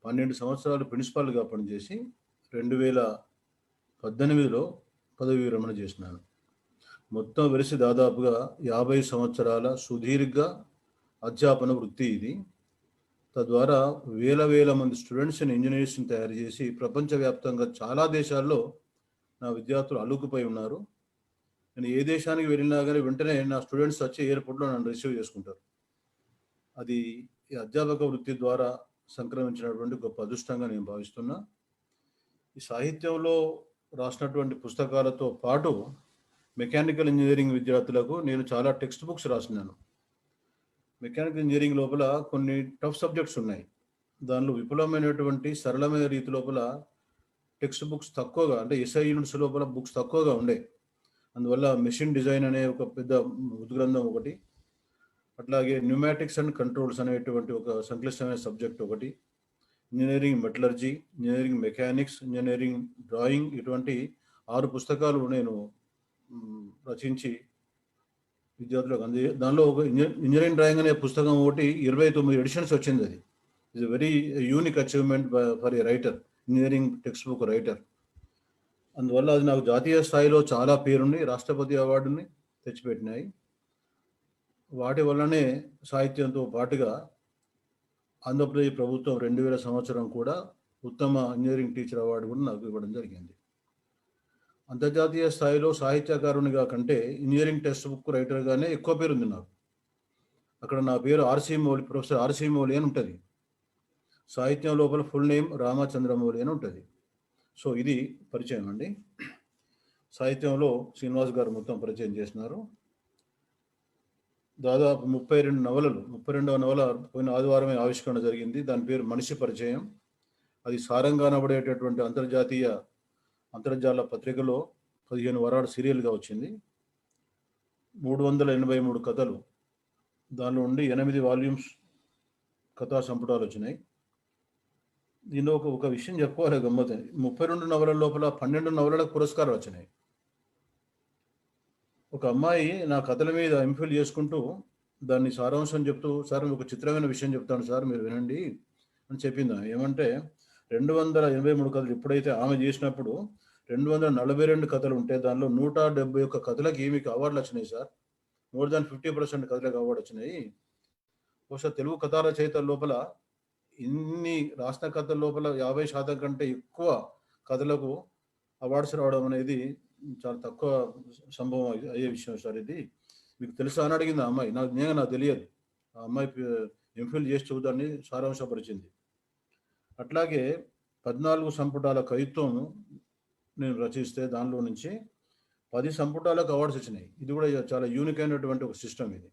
12 సంవత్సరాలు ప్రిన్సిపాల్గా పనిచేసి 2018లో పదవి విరమణ చేసినాను. మొత్తం వెలిసి దాదాపుగా 50 సంవత్సరాల సుదీర్ఘ అధ్యాపన వృత్తి ఇది. తద్వారా వేల మంది స్టూడెంట్స్ని, ఇంజనీర్స్ని తయారు చేసి ప్రపంచవ్యాప్తంగా చాలా దేశాల్లో నా విద్యార్థులు అల్లుకుపోయి ఉన్నారు. నేను ఏ దేశానికి వెళ్ళినా కానీ వెంటనే నా స్టూడెంట్స్ వచ్చి ఎయిర్పోర్ట్లో నన్ను రిసీవ్ చేసుకుంటారు. అది ఈ అధ్యాపక వృత్తి ద్వారా సంక్రమించినటువంటి గొప్ప అదృష్టంగా నేను భావిస్తున్నా. ఈ సాహిత్యంలో రాసినటువంటి పుస్తకాలతో పాటు మెకానికల్ ఇంజనీరింగ్ విద్యార్థులకు నేను చాలా టెక్స్ట్ బుక్స్ రాసినాను. మెకానికల్ ఇంజనీరింగ్ లోపల కొన్ని టఫ్ సబ్జెక్ట్స్ ఉన్నాయి. దానిలో విపులమైనటువంటి సరళమైన రీతి లోపల టెక్స్ట్ బుక్స్ తక్కువగా, అంటే ఎస్ఐ యూనిట్స్ లోపల బుక్స్ తక్కువగా ఉండే. అందువల్ల మెషిన్ డిజైన్ అనే ఒక పెద్ద ఉద్గ్రంథం ఒకటి, అట్లాగే న్యూమాటిక్స్ అండ్ కంట్రోల్స్ అనేటువంటి ఒక సంక్లిష్టమైన సబ్జెక్ట్ ఒకటి, engineering metallurgy, engineering mechanics, engineering drawing, ఇటువంటి 6 పుస్తకాలు నేను రచించి విద్యార్థులకు దానిలో ఒక ఇంజనీరింగ్ డ్రాయింగ్ అనే పుస్తకం ఒకటి 29 ఎడిషన్స్ వచ్చింది. అది is a very unique achievement for a writer, engineering text book writer. అందువల్ల అది నాకు జాతీయ స్థాయిలో చాలా పేరుండి రాష్ట్రపతి అవార్డుని తెచ్చిపెట్టినాయి. వాటి వల్లనే సాహిత్యంతో పాటుగా ఆంధ్రప్రదేశ్ ప్రభుత్వం 2000 సంవత్సరం కూడా ఉత్తమ ఇంజనీరింగ్ టీచర్ అవార్డు కూడా నాకు ఇవ్వడం జరిగింది. అంతర్జాతీయ స్థాయిలో సాహిత్యకారునిగా కంటే ఇంజనీరింగ్ టెక్స్ట్ బుక్ రైటర్గానే ఎక్కువ పేరు ఉంది నాకు. అక్కడ నా పేరు RC Mouli, professor RC Mouli అని ఉంటుంది. సాహిత్యం లోపల ఫుల్ నేమ్ రామచంద్రమౌళి అని ఉంటుంది. సో ఇది పరిచయం అండి. సాహిత్యంలో శ్రీనివాస్ గారు మొత్తం పరిచయం చేసినారు. దాదాపు 32 నవలలు, 32వ నవల పోయిన ఆదివారమే ఆవిష్కరణ జరిగింది. దాని పేరు మనిషి పరిచయం. అది సారంగా అనబడేటటువంటి అంతర్జాల పత్రికలో 15 వారాల సీరియల్గా వచ్చింది. 383 కథలు, దానిలో ఉండి 8 వాల్యూమ్స్ కథా సంపుటాలు వచ్చినాయి. దీనిలో ఒక విషయం చెప్పుకోవాలి, గమ్మత్. 32 నవలల లోపల 12 నవలలకు పురస్కారం వచ్చినాయి. ఒక అమ్మాయి నా కథల మీద ఎంఫిల్ చేసుకుంటూ దాన్ని సారాంశం చెప్తూ, సార్ ఒక చిత్రమైన విషయం చెప్తాను సార్, మీరు వినండి అని చెప్పింది. ఏమంటే 283 కథలు ఎప్పుడైతే ఆమె చేసినప్పుడు 242 కథలు ఉంటే దానిలో 171 కథలకి మీకు అవార్డులు వచ్చినాయి సార్. మోర్ దాన్ 50% కథలకు అవార్డు వచ్చినాయి. బహుశా తెలుగు కథా రచయితల లోపల ఇన్ని రాసిన కథల లోపల 50% కంటే ఎక్కువ కథలకు అవార్డ్స్ రావడం అనేది చాలా తక్కువ సంభవం అయ్యే విషయం సార్. ఇది మీకు తెలుసా అని అడిగింది ఆ అమ్మాయి. నాకు తెలియదు. ఆ అమ్మాయి ఎంఫిల్ చేసి చూద్దాన్ని సారాంశపరిచింది. అట్లాగే 14 సంపుటాల కవిత్వం నేను రచిస్తే దానిలో నుంచి 10 సంపుటాలకు అవార్డ్స్ వచ్చినాయి. ఇది కూడా చాలా యూనిక్ అయినటువంటి ఒక సిస్టమ్ ఇది.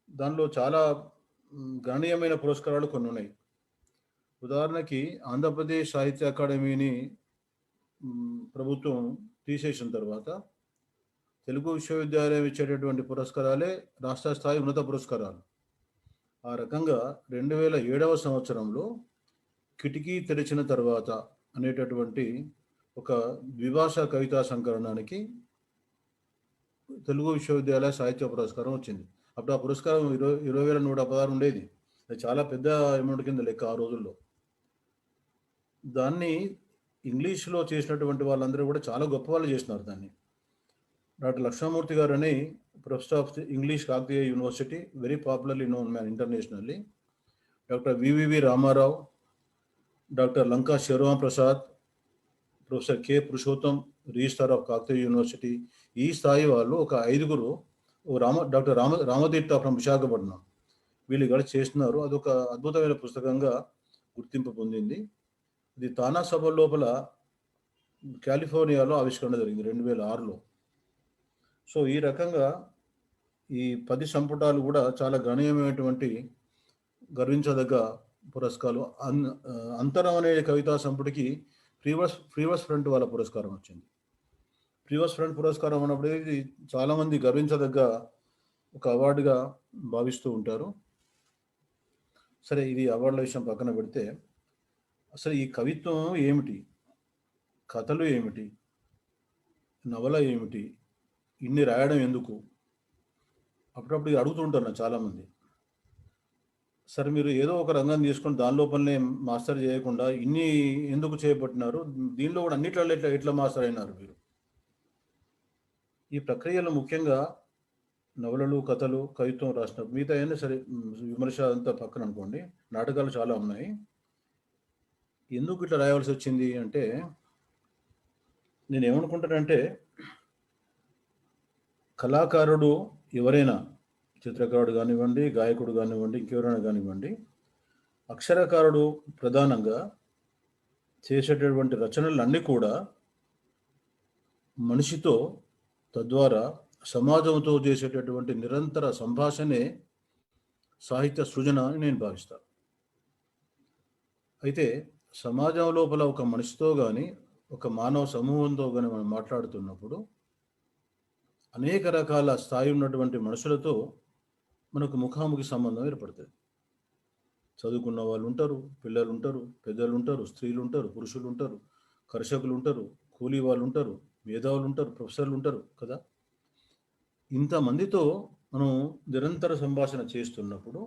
దానిలో చాలా గణనీయమైన పురస్కారాలు కొన్ని ఉన్నాయి. ఉదాహరణకి ఆంధ్రప్రదేశ్ సాహిత్య అకాడమీని ప్రభుత్వం తీసేసిన తర్వాత తెలుగు విశ్వవిద్యాలయం ఇచ్చేటటువంటి పురస్కారాలే రాష్ట్ర స్థాయి ఉన్నత పురస్కారాలు. ఆ రకంగా 2007వ సంవత్సరంలో కిటికీ తెరిచిన తర్వాత అనేటటువంటి ఒక ద్విభాషా కవితా సంకలనానికి తెలుగు విశ్వవిద్యాలయ సాహిత్య పురస్కారం వచ్చింది. అప్పుడు ఆ పురస్కారం 20,116 ఉండేది. అది చాలా పెద్ద అమౌంట్ కింద లెక్క ఆ రోజుల్లో. దాన్ని ఇంగ్లీష్లో చేసినటువంటి వాళ్ళందరూ కూడా చాలా గొప్ప వాళ్ళు చేసినారు దాన్ని. డాక్టర్ లక్ష్మణమూర్తి గారు అని professor of English, Kakatiya university, very popularly known man internationally. Doctor VVV Ramarao, doctor Lanka Sivarama Prasad, professor K Purushottam, registrar of Kakatiya university, ఈ స్థాయి వాళ్ళు ఒక 5గురు, డాక్టర్ రామతీర్థ ఫ్రమ్ విశాఖపట్నం, వీళ్ళు కలిసి చేస్తున్నారు. అదొక అద్భుతమైన పుస్తకంగా గుర్తింపు పొందింది. ఇది తానా సభ లోపల కాలిఫోర్నియాలో ఆవిష్కరణ జరిగింది 2006లో. సో ఈ రకంగా ఈ 10 సంపుటాలు కూడా చాలా గణనీయమైనటువంటి గర్వించదగ్గ పురస్కారాలు. అంతరం అనే కవితా సంపుటికి ఫ్రీవర్స్ ఫ్రంట్ వాళ్ళ పురస్కారం వచ్చింది. ఫ్రీవర్స్ ఫ్రంట్ పురస్కారం అన్నప్పుడు ఇది చాలామంది గర్వించదగ్గ ఒక అవార్డుగా భావిస్తూ ఉంటారు. సరే, ఇది అవార్డుల విషయం పక్కన పెడితే అసలు ఈ కవిత్వం ఏమిటి, కథలు ఏమిటి, నవల ఏమిటి, ఇన్ని రాయడం ఎందుకు, అప్పుడప్పుడు అడుగుతూ ఉంటారు చాలామంది. సరే మీరు ఏదో ఒక రంగం తీసుకొని దాని లోపలనే మాస్టర్ చేయకుండా ఇన్ని ఎందుకు చేపట్టినారు? దీనిలో కూడా అన్నిట్లో ఎట్లా ఎట్లా మాస్టర్ అయినారు మీరు? ఈ ప్రక్రియలో ముఖ్యంగా నవలలు, కథలు, కవిత్వం రాసినప్పుడు మిగతా అయినా సరే విమర్శ అంతా పక్కన అనుకోండి, నాటకాలు చాలా ఉన్నాయి. ఎందుకు ఇట్లా రాయవలసి వచ్చింది అంటే, నేను ఏమనుకుంటానంటే, కళాకారుడు ఎవరైనా, చిత్రకారుడు కానివ్వండి, గాయకుడు కానివ్వండి, ఇంకెవరైనా కానివ్వండి, అక్షరకారుడు ప్రధానంగా చేసేటటువంటి రచనలన్నీ కూడా మనిషితో, తద్వారా సమాజంతో చేసేటటువంటి నిరంతర సంభాషణే సాహిత్య సృజన అని నేను భావిస్తాను. అయితే సమాజం లోపల ఒక మనిషితో కానీ, ఒక మానవ సమూహంతో కానీ మనం మాట్లాడుతున్నప్పుడు అనేక రకాల స్థాయి ఉన్నటువంటి మనుషులతో మనకు ముఖాముఖి సంబంధం ఏర్పడుతుంది. చదువుకున్న వాళ్ళు ఉంటారు, పిల్లలు ఉంటారు, పెద్దలు ఉంటారు, స్త్రీలు ఉంటారు, పురుషులు ఉంటారు, కర్షకులు ఉంటారు, కూలీ వాళ్ళు ఉంటారు, మేధావులు ఉంటారు, ప్రొఫెసర్లు ఉంటారు కదా. ఇంతమందితో మనం నిరంతర సంభాషణ చేస్తున్నప్పుడు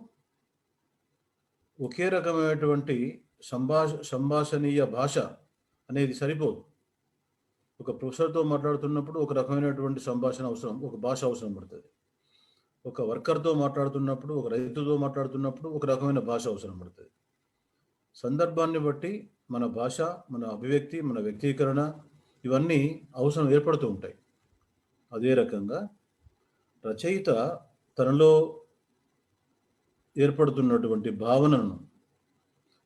ఒకే రకమైనటువంటి సంభాషణీయ భాష అనేది సరిపోదు. ఒక ప్రొఫెసర్తో మాట్లాడుతున్నప్పుడు ఒక రకమైనటువంటి సంభాషణ అవసరం, ఒక భాష అవసరం పడుతుంది. ఒక వర్కర్తో మాట్లాడుతున్నప్పుడు, ఒక రైతుతో మాట్లాడుతున్నప్పుడు ఒక రకమైన భాష అవసరం పడుతుంది. సందర్భాన్ని బట్టి మన భాష, మన అభివ్యక్తి, మన వ్యక్తీకరణ ఇవన్నీ అవసరం ఏర్పడుతూ ఉంటాయి. అదే రకంగా రచయిత తనలో ఏర్పడుతున్నటువంటి భావనను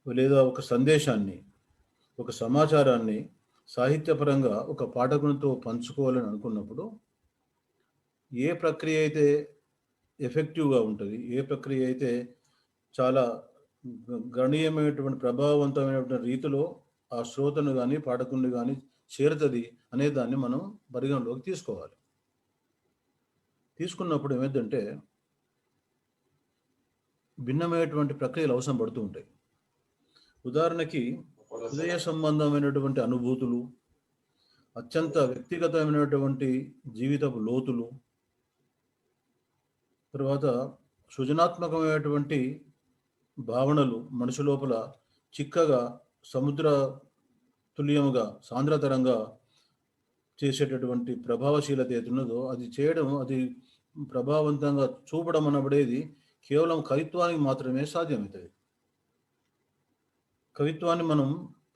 లేదా ఒక సందేశాన్ని, ఒక సమాచారాన్ని సాహిత్యపరంగా ఒక పాఠకునితో పంచుకోవాలని అనుకున్నప్పుడు ఏ ప్రక్రియ అయితే ఎఫెక్టివ్గా ఉంటుంది, ఏ ప్రక్రియ అయితే చాలా గణనీయమైనటువంటి ప్రభావవంతమైనటువంటి రీతిలో ఆ శ్రోతను కానీ పాఠకుని కానీ చేరుతుంది అనే దాన్ని మనం పరిగణలోకి తీసుకోవాలి. తీసుకున్నప్పుడు ఏమైందంటే భిన్నమైనటువంటి ప్రక్రియలు అవసరం పడుతూ ఉంటాయి. ఉదాహరణకి హృదయ సంబంధమైనటువంటి అనుభూతులు, అత్యంత వ్యక్తిగతమైనటువంటి జీవితపు లోతులు, తర్వాత సృజనాత్మకమైనటువంటి భావనలు మనిషి లోపల చిక్కగా సముద్ర తుల్యముగా సాంద్రతరంగా చేసేటటువంటి ప్రభావశీలత ఏతున్నదో అది చేయడం, అది ప్రభావవంతంగా చూపడం అనబడేది కేవలం కవిత్వానికి మాత్రమే సాధ్యమవుతుంది. కవిత్వాన్ని మనం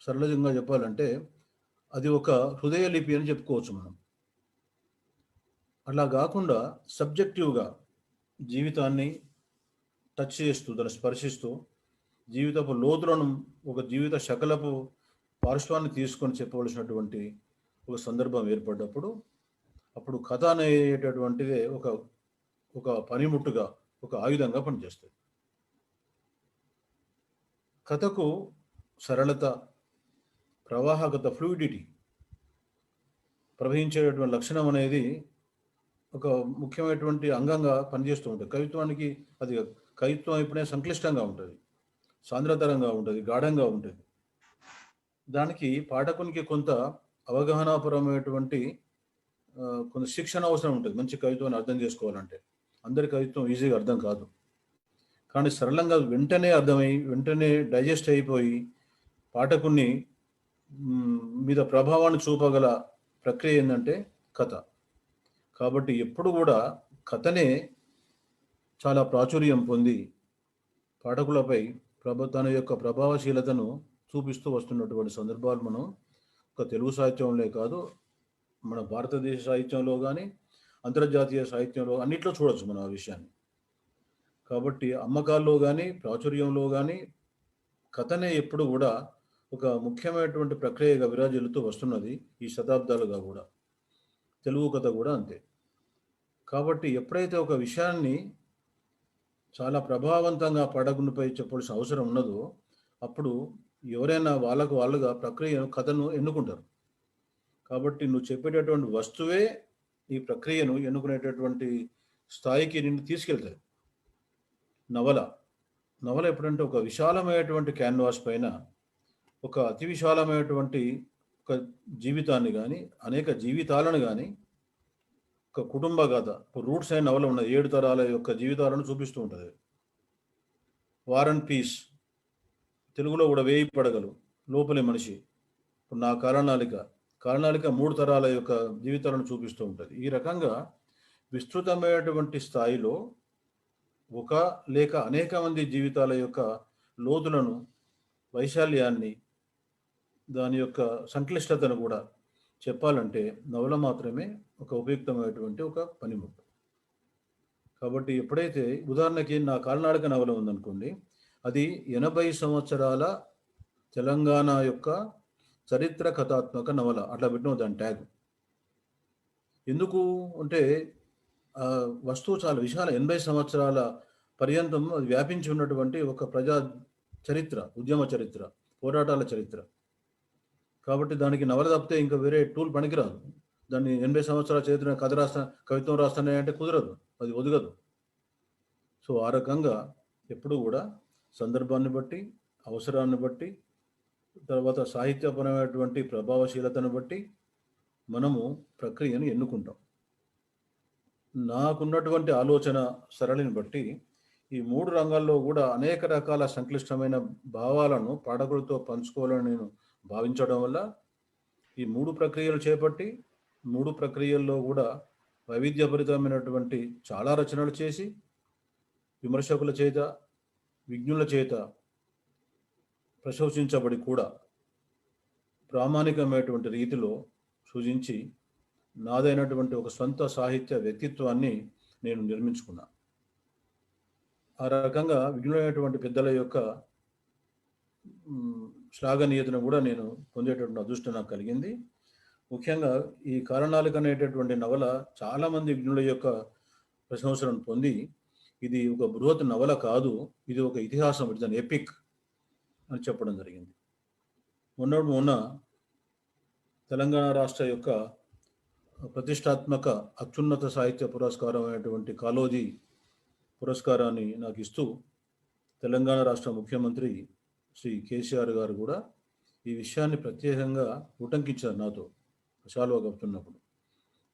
సరళంగా చెప్పాలంటే అది ఒక హృదయ లిపి అని చెప్పుకోవచ్చు మనం. అలా కాకుండా సబ్జెక్టివ్గా జీవితాన్ని టచ్ చేస్తూ, దాన్ని స్పర్శిస్తూ, జీవితపు లోతులను, ఒక జీవిత శకలపు పార్శ్వాన్ని తీసుకొని చెప్పవలసినటువంటి ఒక సందర్భం ఏర్పడ్డప్పుడు అప్పుడు కథ అనేటటువంటిదే ఒక పనిముట్టుగా, ఒక ఆయుధంగా పనిచేస్తుంది. కథకు సరళత, ప్రవాహకత, ఫ్లూయిడిటీ, ప్రవహించేటటువంటి లక్షణం అనేది ఒక ముఖ్యమైనటువంటి అంగంగా పనిచేస్తూ ఉంటుంది. కవిత్వానికి అది కవిత్వం ఎప్పుడైనా సంక్లిష్టంగా ఉంటుంది, సాంద్రతరంగా ఉంటుంది, గాఢంగా ఉంటుంది. దానికి పాఠకునికి కొంత అవగాహనాపరమైనటువంటి కొంత శిక్షణ అవసరం ఉంటుంది మంచి కవిత్వాన్ని అర్థం చేసుకోవాలంటే. అందరి కవిత్వం ఈజీగా అర్థం కాదు, కానీ సరళంగా వెంటనే అర్థమై వెంటనే డైజెస్ట్ అయిపోయి పాఠకుని మీద ప్రభావాన్ని చూపగల ప్రక్రియ ఏంటంటే కథ. కాబట్టి ఎప్పుడు కూడా కథనే చాలా ప్రాచుర్యం పొంది పాఠకులపై తన యొక్క ప్రభావశీలతను చూపిస్తూ వస్తున్నటువంటి సందర్భాలు మనం ఒక తెలుగు సాహిత్యంలో కాదు, మన భారతదేశ సాహిత్యంలో కానీ అంతర్జాతీయ సాహిత్యంలో అన్నిట్లో చూడవచ్చు మనం ఆ విషయాన్ని. కాబట్టి అమ్మకాల్లో కానీ ప్రాచుర్యంలో కానీ కథనే ఎప్పుడు కూడా ఒక ముఖ్యమైనటువంటి ప్రక్రియగా విరాజిల్లుతూ వస్తున్నది ఈ శతాబ్దాలుగా కూడా. తెలుగు కథ కూడా అంతే. కాబట్టి ఎప్పుడైతే ఒక విషయాన్ని చాలా ప్రభావవంతంగా పాఠకునిపై చెప్పాల్సిన అవసరం ఉన్నదో అప్పుడు ఎవరైనా వాళ్ళుగా ప్రక్రియను, కథను ఎన్నుకుంటారు. కాబట్టి నువ్వు చెప్పేటటువంటి వస్తువే ఈ ప్రక్రియను ఎన్నుకునేటటువంటి స్థాయికి నిన్ను తీసుకెళ్తాయి. నవల ఎప్పుడంటే ఒక విశాలమైనటువంటి క్యాన్వాస్ పైన ఒక అతి విశాలమైనటువంటి ఒక జీవితాన్ని కానీ, అనేక జీవితాలను కానీ, ఒక కుటుంబ కథ, రూట్స్ అయిన నవల ఉన్నది, 7 తరాల యొక్క జీవితాలను చూపిస్తూ ఉంటుంది. వార్ అండ్ పీస్, తెలుగులో కూడా వేయి పడగలు, లోపలి మనిషి. ఇప్పుడు నా కాలనాలిక 3 తరాల యొక్క జీవితాలను చూపిస్తూ ఉంటుంది. ఈ రకంగా విస్తృతమైనటువంటి స్థాయిలో ఒక లేక అనేక మంది జీవితాల యొక్క లోతులను, వైశాల్యాన్ని, దాని యొక్క సంక్లిష్టతను కూడా చెప్పాలంటే నవల మాత్రమే ఒక ఉపయుక్తమైనటువంటి ఒక పనిముట్టు. కాబట్టి ఎప్పుడైతే ఉదాహరణకి నా కాలనాడక నవల ఉందనుకోండి, అది 80 సంవత్సరాల తెలంగాణ యొక్క చరిత్ర కథాత్మక నవల, అట్లా పెట్టిన దాని ట్యాగ్. ఎందుకు అంటే వస్తువు చాలా విశాల 80 సంవత్సరాల పర్యంతం అది వ్యాపించి ఉన్నటువంటి ఒక ప్రజా చరిత్ర, ఉద్యమ చరిత్ర, పోరాటాల చరిత్ర. కాబట్టి దానికి నవల తప్పితే ఇంకా వేరే టూల్ పనికిరాదు. దాన్ని 80 సంవత్సరాల చరిత్ర కవిత్వం రాస్తానే అంటే కుదరదు, అది ఒదగదు. సో ఆ రకంగా ఎప్పుడు కూడా సందర్భాన్ని బట్టి, అవసరాన్ని బట్టి, తర్వాత సాహిత్యపరమైనటువంటి ప్రభావశీలతను బట్టి మనము ప్రక్రియను ఎన్నుకుంటాం. నాకున్నటువంటి ఆలోచన సరళిని బట్టి ఈ 3 రంగాల్లో కూడా అనేక రకాల సంక్లిష్టమైన భావాలను పాఠకులతో పంచుకోవాలని నేను భావించడం వల్ల ఈ 3 ప్రక్రియలు చేపట్టి 3 ప్రక్రియల్లో కూడా వైవిధ్యభరితమైనటువంటి చాలా రచనలు చేసి విమర్శకుల చేత, విజ్ఞుల చేత ప్రశంసించబడి కూడా ప్రామాణికమైనటువంటి రీతిలో సూచించి నాదైనటువంటి ఒక సొంత సాహిత్య వ్యక్తిత్వాన్ని నేను నిర్మించుకున్నా. ఆ రకంగా విజ్ఞులైనటువంటి పెద్దల యొక్క శ్లాఘనీయతను కూడా నేను పొందేటటువంటి అదృష్టం నాకు కలిగింది. ముఖ్యంగా ఈ కారణాలకు అనేటటువంటి నవల చాలామంది విజ్ఞుల యొక్క ప్రశంసలను పొంది ఇది ఒక బృహత్ నవల కాదు, ఇది ఒక ఇతిహాసం, ఇట్స్ అన్ ఎపిక్ అని చెప్పడం జరిగింది. మొన్న తెలంగాణ రాష్ట్ర యొక్క ప్రతిష్టాత్మక అత్యున్నత సాహిత్య పురస్కారం అయినటువంటి కాళోజీ పురస్కారాన్ని నాకు ఇస్తూ తెలంగాణ రాష్ట్ర ముఖ్యమంత్రి శ్రీ కేసీఆర్ గారు కూడా ఈ విషయాన్ని ప్రత్యేకంగా ఉటంకించారు నాతో శాలువా కప్పుతున్నప్పుడు.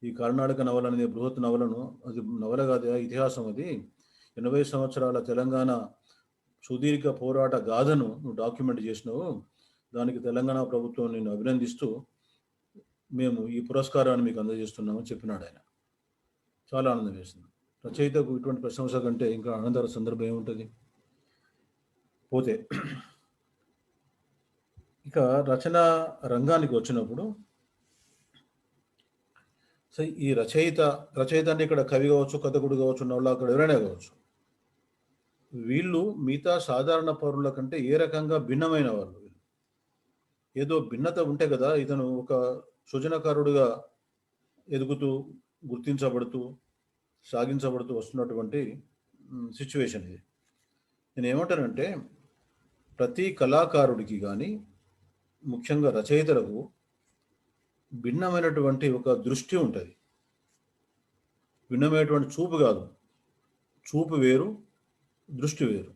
ఈ కర్ణాటక నవల అనేది బృహత్ నవలను, అది నవల కాదు, ఇతిహాసం, అది 80 సంవత్సరాల తెలంగాణ సుదీర్ఘ పోరాట గాథను నువ్వు డాక్యుమెంట్ చేసినావు, దానికి తెలంగాణ ప్రభుత్వం నేను అభినందిస్తూ మేము ఈ పురస్కారాన్ని మీకు అందజేస్తున్నామని చెప్పినాడు ఆయన. చాలా ఆనందం వేసింది. రచయితకు ఇటువంటి ప్రశంస కంటే ఇంకా ఆనందకర సందర్భం ఏముంటుంది. పోతే ఇక రచన రంగానికి వచ్చినప్పుడు ఈ రచయిత అంటే ఇక్కడ కవి కావచ్చు, కథకుడు కావచ్చు, నవలాకుడు ఎవరైనా కావచ్చు, వీళ్ళు మిగతా సాధారణ పౌరుల కంటే ఏ రకంగా భిన్నమైన వాళ్ళు. ఏదో భిన్నత ఉంటే కదా ఇతను ఒక సృజనకారుడుగా ఎదుగుతూ, గుర్తించబడుతూ, సాగించబడుతూ వస్తున్నటువంటి సిచ్యువేషన్ ఇది. నేను ఏమంటానంటే ప్రతి కళాకారుడికి కానీ, ముఖ్యంగా రచయితలకు భిన్నమైనటువంటి ఒక దృష్టి ఉంటుంది. భిన్నమైనటువంటి చూపు కాదు, చూపు వేరు, దృష్టి వేరు.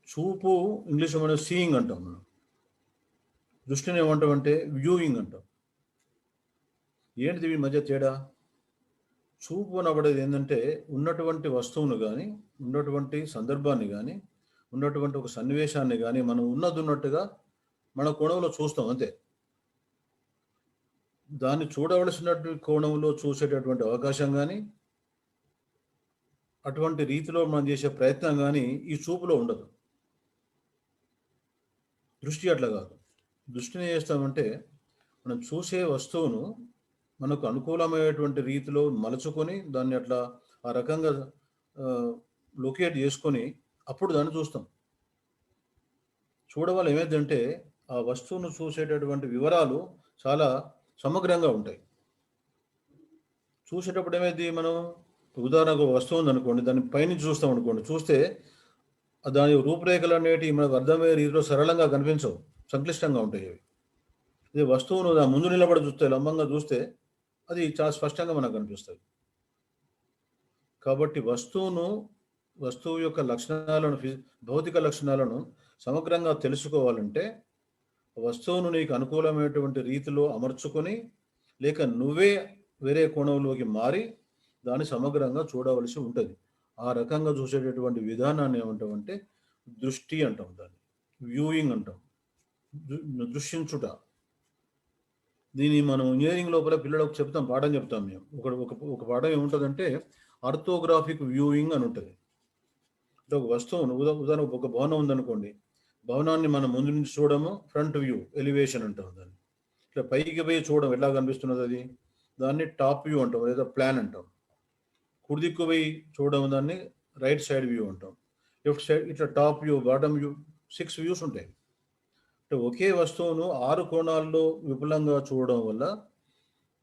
చూపు ఇంగ్లీష్లో మనం సీయింగ్ అంటాం, మనం దృష్టిని ఏమంటామంటే వ్యూయింగ్ అంటాం. ఏంటిది వీటి మధ్య తేడా? చూపు అనబడేది ఏంటంటే ఉన్నటువంటి వస్తువును కానీ, ఉన్నటువంటి సందర్భాన్ని కానీ, ఉన్నటువంటి ఒక సన్నివేశాన్ని కానీ మనం ఉన్నట్టుగా మన కోణంలో చూస్తాం, అంతే. దాన్ని చూడవలసినటువంటి కోణంలో చూసేటటువంటి అవకాశం కానీ, అటువంటి రీతిలో మనం చేసే ప్రయత్నం కానీ ఈ చూపులో ఉండదు. దృష్టి అట్లా కాదు. దృష్టిని ఏం చేస్తామంటే మనం చూసే వస్తువును మనకు అనుకూలమైనటువంటి రీతిలో మలుచుకొని దాన్ని అట్లా ఆ రకంగా లొకేట్ చేసుకొని అప్పుడు దాన్ని చూస్తాం. చూడవల్ల ఏమైందంటే ఆ వస్తువును చూసేటటువంటి వివరాలు చాలా సమగ్రంగా ఉంటాయి. చూసేటప్పుడు ఏమైంది, మనం ఉదాహరణకు వస్తువు ఉందనుకోండి, దాన్ని పైనుంచి చూస్తాం అనుకోండి, చూస్తే దాని రూపురేఖలు అనేటివి మనకు అర్థమయ్యే రీతిలో సరళంగా కనిపించవు, సంక్లిష్టంగా ఉంటాయి అవి. ఇది వస్తువును ముందు నిలబడి చూస్తే, లంబంగా చూస్తే అది చాలా స్పష్టంగా మనకు కనిపిస్తుంది. కాబట్టి వస్తువు యొక్క లక్షణాలను, భౌతిక లక్షణాలను సమగ్రంగా తెలుసుకోవాలంటే వస్తువును నీకు అనుకూలమైనటువంటి రీతిలో అమర్చుకొని, లేక నువ్వే వేరే కోణంలోకి మారి దాన్ని సమగ్రంగా చూడవలసి ఉంటుంది. ఆ రకంగా చూసేటటువంటి విధానాన్ని ఏమంటామంటే దృష్టి అంటాం, దాన్ని వ్యూయింగ్ అంటాం, దృశ్యించుట. దీన్ని మనం ఇంజనీరింగ్ లోపల పిల్లలకు చెప్తాం, పాఠం చెప్తాం మేము. ఒక పాఠం ఏముంటుందంటే ఆర్థోగ్రాఫిక్ వ్యూయింగ్ అని ఉంటుంది. అంటే ఒక వస్తువును ఉదాహరణకు ఒక భవనం ఉందనుకోండి, భవనాన్ని మనం ముందు నుంచి చూడము, ఫ్రంట్ వ్యూ ఎలివేషన్ అంటాం దాన్ని. ఇట్లా పైకి పోయి చూడడం ఎలా కనిపిస్తున్నది అది, దాన్ని టాప్ వ్యూ అంటాం లేదా ప్లాన్ అంటాం. కుడి దిక్కు పోయి చూడడం దాన్ని రైట్ సైడ్ వ్యూ అంటాం. లెఫ్ట్ సైడ్ ఇట్లా top view, bottom view, 6 views ఉంటాయి. అంటే ఒకే వస్తువును 6 కోణాల్లో విపులంగా చూడడం వల్ల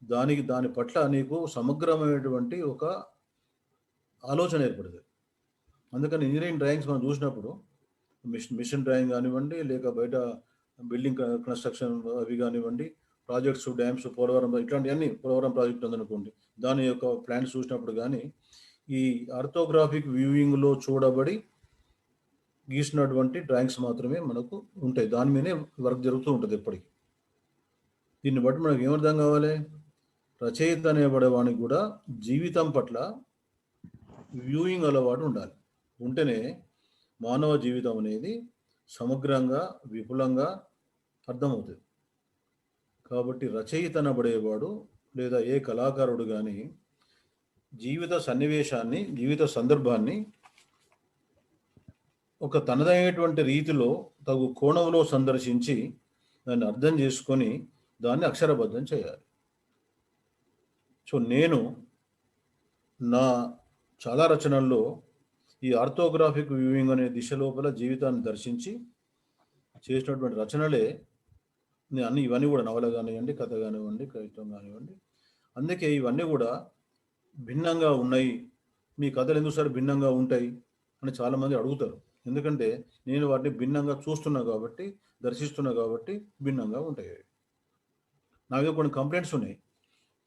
దాని పట్ల నీకు సమగ్రమైనటువంటి ఒక ఆలోచన ఏర్పడుతుంది. అందుకని ఇంజనీరింగ్ డ్రాయింగ్స్ మనం చూసినప్పుడు మిషన్ డ్రాయింగ్ కానివ్వండి, లేక బయట బిల్డింగ్ కన్స్ట్రక్షన్ అవి కానివ్వండి, ప్రాజెక్ట్స్, డ్యామ్స్, పోలవరం ఇట్లాంటివన్నీ, పోలవరం ప్రాజెక్ట్ ఉందనుకోండి, దాని యొక్క ప్లాన్స్ చూసినప్పుడు కానీ ఈ ఆర్థోగ్రాఫిక్ వ్యూయింగ్లో చూడబడి గీసినటువంటి డ్రాయింగ్స్ మాత్రమే మనకు ఉంటాయి. దాని మీదే వర్క్ జరుగుతూ ఉంటుంది ఎప్పటికీ. దీన్ని బట్టి మనకు ఏమర్థం కావాలి, రచయిత అనేబడేవానికి కూడా జీవితం పట్ల వ్యూయింగ్ అలవాటు ఉండాలి. ఉంటేనే మానవ జీవితం అనేది సమగ్రంగా, విపులంగా అర్థమవుతుంది. కాబట్టి రచయిత అనబడేవాడు లేదా ఏ కళాకారుడు కానీ జీవిత సన్నివేశాన్ని, జీవిత సందర్భాన్ని ఒక తనదైనటువంటి రీతిలో తగు కోణంలో సందర్శించి దాన్ని అర్థం చేసుకొని దాన్ని అక్షరబద్ధం చేయాలి. సో నేను నా చాలా రచనల్లో ఈ ఆర్థోగ్రాఫిక్ వ్యూయింగ్ అనే దిశ లోపల జీవితాన్ని దర్శించి చేసినటువంటి రచనలే అన్ని. ఇవన్నీ కూడా నవల కానివ్వండి, కథ కానివ్వండి, కవిత్వం కానివ్వండి. అందుకే ఇవన్నీ కూడా భిన్నంగా ఉన్నాయి. మీ కథలు ఎందుకు సార్ భిన్నంగా ఉంటాయి అని చాలామంది అడుగుతారు. ఎందుకంటే నేను వాటిని భిన్నంగా చూస్తున్నా కాబట్టి, దర్శిస్తున్నా కాబట్టి భిన్నంగా ఉంటాయి. నా మీద కొన్ని కంప్లైంట్స్ ఉన్నాయి,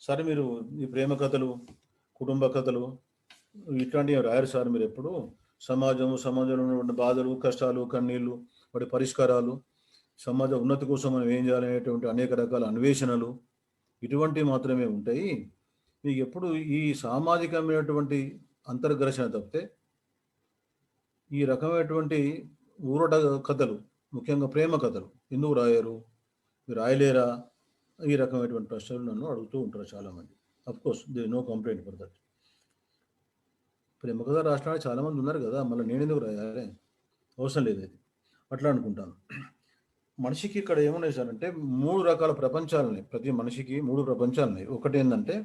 సార్ మీరు ఈ ప్రేమ కథలు, కుటుంబ కథలు ఇట్లాంటివి రాయరు సార్, మీరు ఎప్పుడు సమాజంలో ఉన్న బాధలు, కష్టాలు, కన్నీళ్ళు, వాటి పరిష్కారాలు, సమాజ ఉన్నతి కోసం మనం ఏం చేయాలనేటువంటి అనేక రకాల అన్వేషణలు, ఇటువంటివి మాత్రమే ఉంటాయి. మీకు ఎప్పుడు ఈ సామాజికమైనటువంటి అంతర్ఘర్షణ తప్పితే ఈ రకమైనటువంటి ఊరట కథలు, ముఖ్యంగా ప్రేమ కథలు ఎందుకు రాయరు, మీరు రాయలేరా, ఈ రకమైనటువంటి ప్రశ్నలు నన్ను అడుగుతూ ఉంటారు చాలామంది. Of course they no complaint for that. ప్రేమ కథ రాసిన చాలామంది ఉన్నారు కదా, మళ్ళీ నేను ఎందుకు రాయాలి, అవసరం లేదు అది, అట్లా అనుకుంటాను. మనిషికి ఇక్కడ ఏమన్నా సారంటే 3 రకాల ప్రపంచాలని, ప్రతి మనిషికి 3 ప్రపంచాలున్నాయి. ఒకటి ఏంటంటే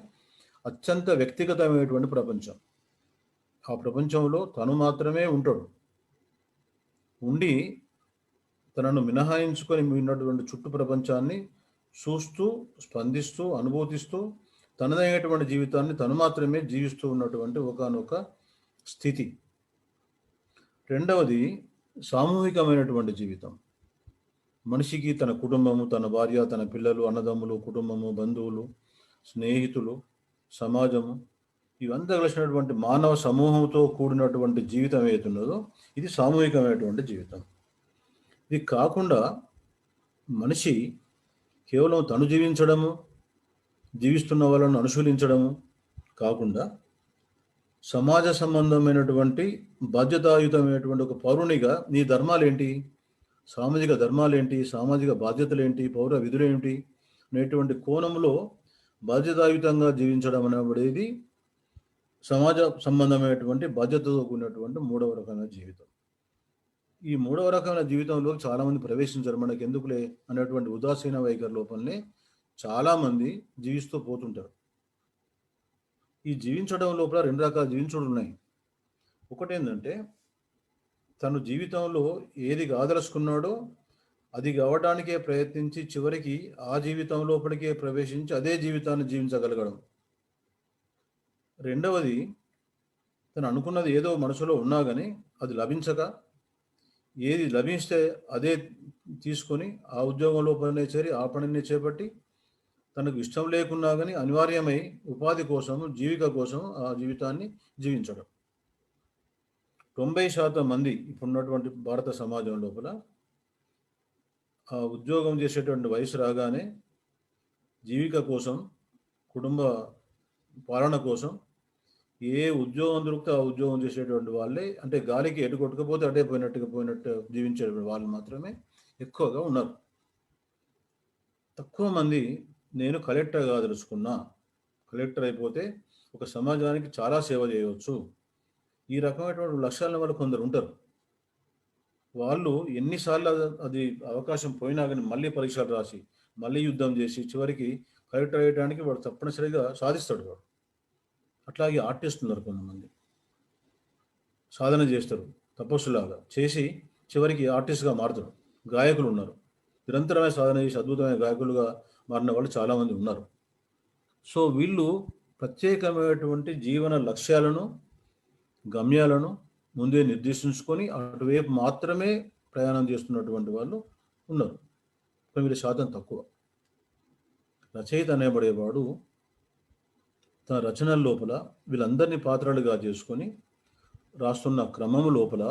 అత్యంత వ్యక్తిగతమైనటువంటి ప్రపంచం. ఆ ప్రపంచంలో తను మాత్రమే ఉంటాడు. ఉండి తనను మినహాయించుకొని ఉన్నటువంటి చుట్టూ ప్రపంచాన్ని చూస్తూ, స్పందిస్తూ, అనుభూతిస్తూ తనదైనటువంటి జీవితాన్ని తను మాత్రమే జీవిస్తూ ఉన్నటువంటి ఒకానొక స్థితి. రెండవది సామూహికమైనటువంటి జీవితం. మనిషికి తన కుటుంబము, తన భార్య, తన పిల్లలు, అన్నదమ్ములు, కుటుంబము, బంధువులు, స్నేహితులు, సమాజము, ఇవంతా కలిసినటువంటి మానవ సమూహంతో కూడినటువంటి జీవితం ఏతున్నదో ఇది సామూహికమైనటువంటి జీవితం. ఇది కాకుండా మనిషి కేవలం తను జీవించడము, జీవిస్తున్న వాళ్ళను అనుశీలించడము కాకుండా సమాజ సంబంధమైనటువంటి బాధ్యతాయుతమైనటువంటి ఒక పౌరునిగా నీ ధర్మాలేంటి, సామాజిక ధర్మాలేంటి, సామాజిక బాధ్యతలేంటి, పౌర విధులేంటి అనేటువంటి కోణంలో బాధ్యతాయుతంగా జీవించడం అనేది సమాజ సంబంధమైనటువంటి బాధ్యతతో కూడినటువంటి 3వ రకమైన జీవితం. ఈ 3వ రకమైన జీవితంలో చాలామంది ప్రవేశించారు. మనకి ఎందుకులే అనేటువంటి ఉదాసీన వైఖరి లోపలనే చాలామంది జీవిస్తూ పోతుంటారు. ఈ జీవించడం లోపల 2 రకాల జీవించుడు ఉన్నాయి. ఒకటి ఏంటంటే తను జీవితంలో ఏది కాదలుచుకున్నాడో అది కావడానికే ప్రయత్నించి చివరికి ఆ జీవితం లోపలికే ప్రవేశించి అదే జీవితాన్ని జీవించగలగడం. రెండవది తను అనుకున్నది ఏదో మనసులో ఉన్నా కానీ అది లభించక, ఏది లభిస్తే అదే తీసుకొని ఆ ఉద్యోగం లోపలనే చేరి ఆ పనిని చేపట్టి తనకు ఇష్టం లేకున్నా కానీ అనివార్యమై ఉపాధి కోసం, జీవిక కోసం ఆ జీవితాన్ని జీవించడం. 90% మంది ఇప్పుడున్నటువంటి భారత సమాజం లోపల ఆ ఉద్యోగం చేసేటువంటి వయసు రాగానే జీవిక కోసం, కుటుంబ పాలన కోసం ఏ ఉద్యోగం దొరికితే ఆ ఉద్యోగం చేసేటువంటి వాళ్ళే, అంటే గాలికి ఎటు కొట్టుకపోతే అటే పోయినట్టు జీవించేటువంటి వాళ్ళు మాత్రమే ఎక్కువగా ఉన్నారు. తక్కువ మంది నేను కలెక్టర్ కాదలుచుకున్నా, కలెక్టర్ అయిపోతే ఒక సమాజానికి చాలా సేవ చేయవచ్చు, ఈ రకమైనటువంటి లక్ష్యాలను వాళ్ళు కొందరు ఉంటారు. వాళ్ళు ఎన్నిసార్లు అది అవకాశం పోయినా కానీ మళ్ళీ పరీక్షలు రాసి మళ్ళీ యుద్ధం చేసి చివరికి కలెక్టర్ అయ్యడానికి వాడు తప్పనిసరిగా సాధిస్తాడు వాడు. అట్లాగే ఆర్టిస్ట్ ఉన్నారు, కొంతమంది సాధన చేస్తారు, తపస్సులాగా చేసి చివరికి ఆర్టిస్ట్గా మారుతారు. గాయకులు ఉన్నారు, నిరంతరమైన సాధన చేసి అద్భుతమైన గాయకులుగా మారిన వాళ్ళు చాలామంది ఉన్నారు. సో వీళ్ళు ప్రత్యేకమైనటువంటి జీవన లక్ష్యాలను, గమ్యాలను ముందే నిర్దేశించుకొని అటువైపు మాత్రమే ప్రయాణం చేస్తున్నటువంటి వాళ్ళు ఉన్నారు. కానీ వీళ్ళ శాతం తక్కువ. రచయిత అనేబడేవాడు తన రచనల లోపల వీళ్ళందరినీ పాత్రలుగా చేసుకొని రాస్తున్న క్రమము లోపల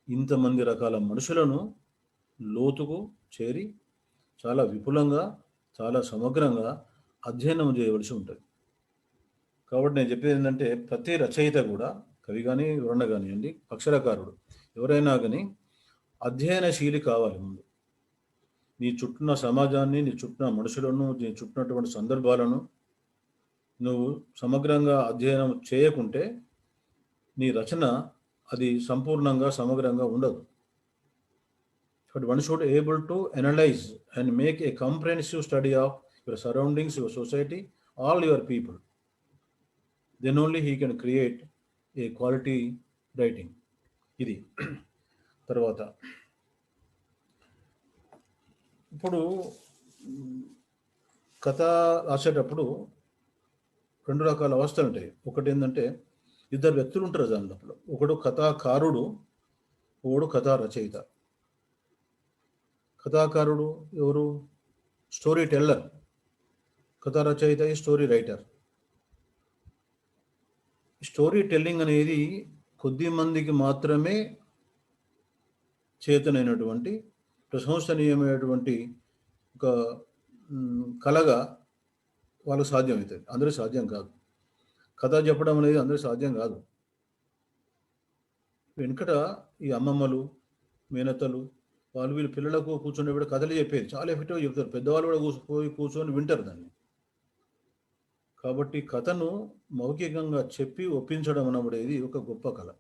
ఇంతమంది రకాల మనుషులను లోతుకు చేరి చాలా విపులంగా, చాలా సమగ్రంగా అధ్యయనం చేయవలసి ఉంటుంది. కాబట్టి నేను చెప్పేది ఏంటంటే ప్రతి రచయిత కూడా, కవి కానీ వివరణ కానివ్వండి, అక్షరకారుడు ఎవరైనా కానీ అధ్యయనశీలి కావాలి. ముందు నీ చుట్టూన్న సమాజాన్ని, నీ చుట్టూన్న మనుషులను, నీ చుట్టూన్నటువంటి సందర్భాలను నువ్వు సమగ్రంగా అధ్యయనం చేయకుంటే నీ రచన అది సంపూర్ణంగా సమగ్రంగా ఉండదు. But one should able to analyse and make a comprehensive study of your surroundings, your society, all your people. Then only he can create a quality writing. ఇది. తర్వాత ఇప్పుడు కథ రాసేటప్పుడు రెండు రకాల అవస్థలు ఉంటాయి. ఒకటి ఏంటంటే ఇద్దరు వ్యక్తులు ఉంటారు దాని లోపల. ఒకడు కథాకారుడు, ఒకడు కథా రచయిత. కథాకారుడు ఎవరు? Story teller. కథా రచయిత ఈ స్టోరీ రైటర్. స్టోరీ టెల్లింగ్ అనేది కొద్ది మందికి మాత్రమే చేతనైనటువంటి ప్రశంసనీయమైనటువంటి ఒక కళగా వాళ్ళకు సాధ్యమవుతుంది. అందరికీ సాధ్యం కాదు. కథ చెప్పడం అనేది అందరికీ సాధ్యం కాదు. వెనుకట ఈ అమ్మమ్మలు, మేనత్తలు వాళ్ళు వీళ్ళు పిల్లలకు కూర్చొని కథలు చెప్పేది చాలా ఎఫెక్టివ్గా చెప్తారు. పెద్దవాళ్ళు కూడా కూర్చొని వింటారు దాన్ని. కాబట్టి కథను మౌఖికంగా చెప్పి ఒప్పించడం అనబడేది ఒక గొప్ప కళ.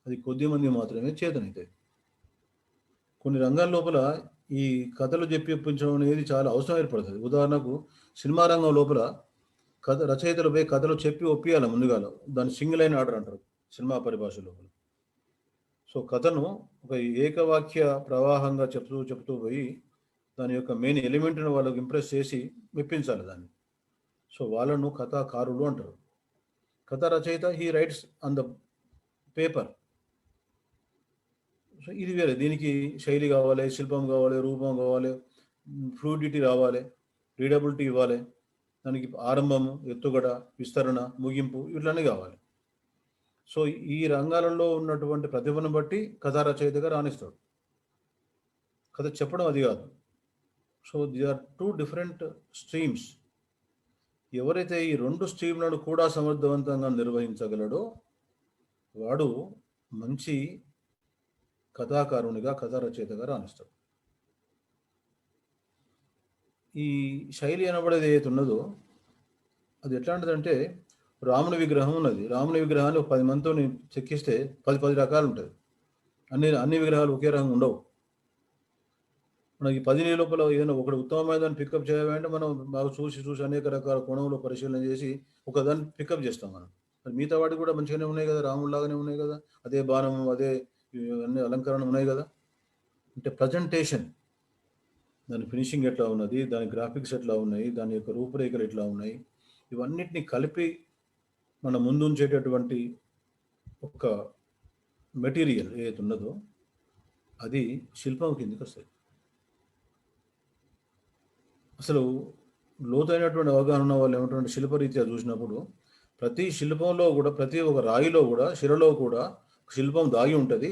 అది కొద్ది మంది మాత్రమే చేతనవుతాయి. కొన్ని రంగాల లోపల ఈ కథలు చెప్పి ఒప్పించడం అనేది చాలా అవసరం ఏర్పడుతుంది. ఉదాహరణకు సినిమా రంగం లోపల రచయితలపై కథలు చెప్పి ఒప్పియాలి ముందుగా. దాన్ని సింగిల్ లైన్ ఆర్డర్ అంటారు సినిమా పరిభాష లోపల. సో కథను ఒక ఏకవాక్య ప్రవాహంగా చెప్తూ పోయి దాని యొక్క మెయిన్ ఎలిమెంట్ను వాళ్ళకి ఇంప్రెస్ చేసి మెప్పించాలి దాన్ని. సో వాళ్ళను కథాకారులు అంటారు. కథా రచయిత he writes on the paper. So ఇది వేరే. దీనికి శైలి కావాలి, శిల్పం కావాలి, రూపం కావాలి, ఫ్లూయిడిటీ రావాలి, రీడబిలిటీ ఇవ్వాలి, దానికి ఆరంభము, ఎత్తుగడ, విస్తరణ, ముగింపు ఇట్లనే కావాలి. సో ఈ రంగాలలో ఉన్నటువంటి ప్రతిభను బట్టి కథా రచయితగా రాణిస్తాడు. కథ చెప్పడం అది కాదు. So they are two different streams. ఎవరైతే ఈ రెండు స్ట్రీమ్లను కూడా సమర్థవంతంగా నిర్వహించగలడో వాడు మంచి కథాకారునిగా, కథా రచయితగా రాణిస్తాడు. ఈ శైలి అనబడేది ఏదైతే ఉన్నదో అది ఎట్లాంటిదంటే, రాముని విగ్రహం ఉన్నది. రాముని విగ్రహాన్ని 10 మందితో చెక్కిస్తే 10 రకాలు ఉంటుంది. అన్ని విగ్రహాలు ఒకే రకంగా ఉండవు. మనకి 10 లోపల ఏదైనా ఒకటి ఉత్తమమైన దాన్ని పికప్ చేయాలంటే మనం బాగా చూసి అనేక రకాల కోణంలో పరిశీలన చేసి ఒకదాన్ని పికప్ చేస్తాం మనం. మిగతా వాటికి కూడా మంచిగానే ఉన్నాయి కదా, రాముడిలాగానే ఉన్నాయి కదా, అదే బాణం, అదే అన్ని అలంకరణ ఉన్నాయి కదా. అంటే ప్రజెంటేషన్, దాని ఫినిషింగ్ ఎట్లా ఉన్నది, దాని గ్రాఫిక్స్ ఎట్లా ఉన్నాయి, దాని యొక్క రూపురేఖలు ఎట్లా ఉన్నాయి, ఇవన్నిటిని కలిపి మన ముందు ఉంచేటటువంటి ఒక మెటీరియల్ ఏదైతే ఉన్నదో అది శిల్పం కిందకి వస్తుంది. అసలు లోతైనటువంటి అవగాహన ఉన్న వాళ్ళు ఏమిటంటే శిల్పరీత్యా చూసినప్పుడు ప్రతి శిల్పంలో కూడా, ప్రతి ఒక రాయిలో కూడా, శిలలో కూడా శిల్పం దాగి ఉంటుంది.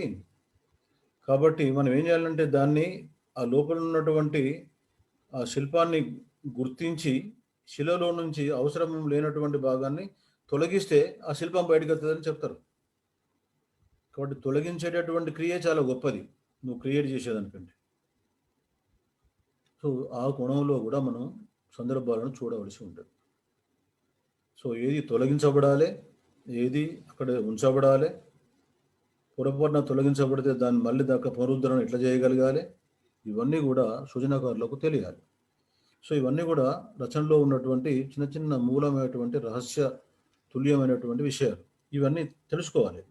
కాబట్టి మనం ఏం చేయాలంటే దాన్ని, ఆ లోపల ఉన్నటువంటి ఆ శిల్పాన్ని గుర్తించి శిలలో నుంచి అవసరం లేనటువంటి భాగాన్ని తొలగిస్తే ఆ శిల్పం బయటకు వస్తుందని చెప్తారు. కాబట్టి తొలగించేటటువంటి క్రియ చాలా గొప్పది నువ్వు క్రియేట్ చేసేదానికంటే. సో ఆ కోణంలో కూడా మనం సందర్భాలను చూడవలసి ఉంటుంది. సో ఏది తొలగించబడాలి, ఏది అక్కడ ఉంచబడాలి, పొరపాటున తొలగించబడితే దాన్ని మళ్ళీ దాకా పునరుద్ధరణ ఎట్లా చేయగలగాలి, ఇవన్నీ కూడా సృజనకారులకు తెలియాలి. సో ఇవన్నీ కూడా రచనలో ఉన్నటువంటి చిన్న చిన్న మూలమైనటువంటి రహస్య తుల్యమైనటువంటి విషయాలు, ఇవన్నీ తెలుసుకోవాలి.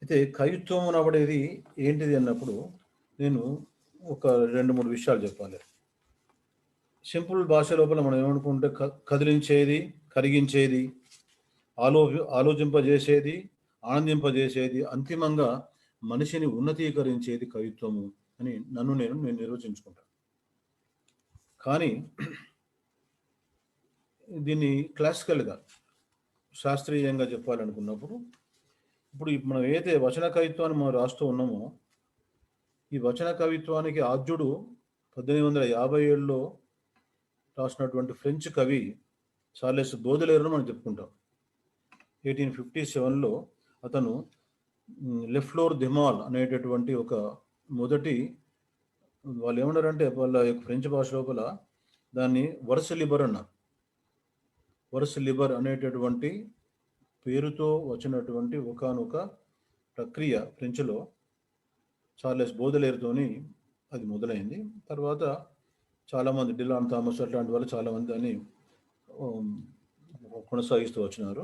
అయితే కవిత్వం అనబడేది ఏంటిది అన్నప్పుడు నేను ఒక 2-3 విషయాలు చెప్పాలి. సింపుల్ భాష లోపల మనం ఏమనుకుంటే కదిలించేది, కరిగించేది, ఆలోచింపజేసేది, ఆనందింపజేసేది, అంతిమంగా మనిషిని ఉన్నతీకరించేది కవిత్వము అని నేను నిర్వచించుకుంటాను. కానీ దీన్ని క్లాసికల్గా శాస్త్రీయంగా చెప్పాలనుకున్నప్పుడు, ఇప్పుడు మనం ఏదైతే వచన కవిత్వాన్ని మనం రాస్తూ ఉన్నామో, ఈ వచన కవిత్వానికి ఆద్యుడు 1857లో రాసినటువంటి ఫ్రెంచ్ కవి చార్లెస్ బోదెలేరును మనం చెప్పుకుంటాం. 1857లో అతను లెఫ్లోర్ దిమాల్ అనేటటువంటి ఒక మొదటి, వాళ్ళు ఏమన్నారంటే వాళ్ళ యొక్క ఫ్రెంచ్ భాష లోపల దాన్ని వర్స్ లిబర్ అన్నారు. వర్స్ లిబర్ అనేటటువంటి పేరుతో వచ్చినటువంటి ఒకానొక ప్రక్రియ ఫ్రెంచ్లో చార్లెస్ బోదెలేరుతోని అది మొదలైంది. తర్వాత చాలామంది డిలాన్ థామస్ అట్లాంటి వాళ్ళు చాలామంది దాన్ని కొనసాగిస్తూ వచ్చినారు.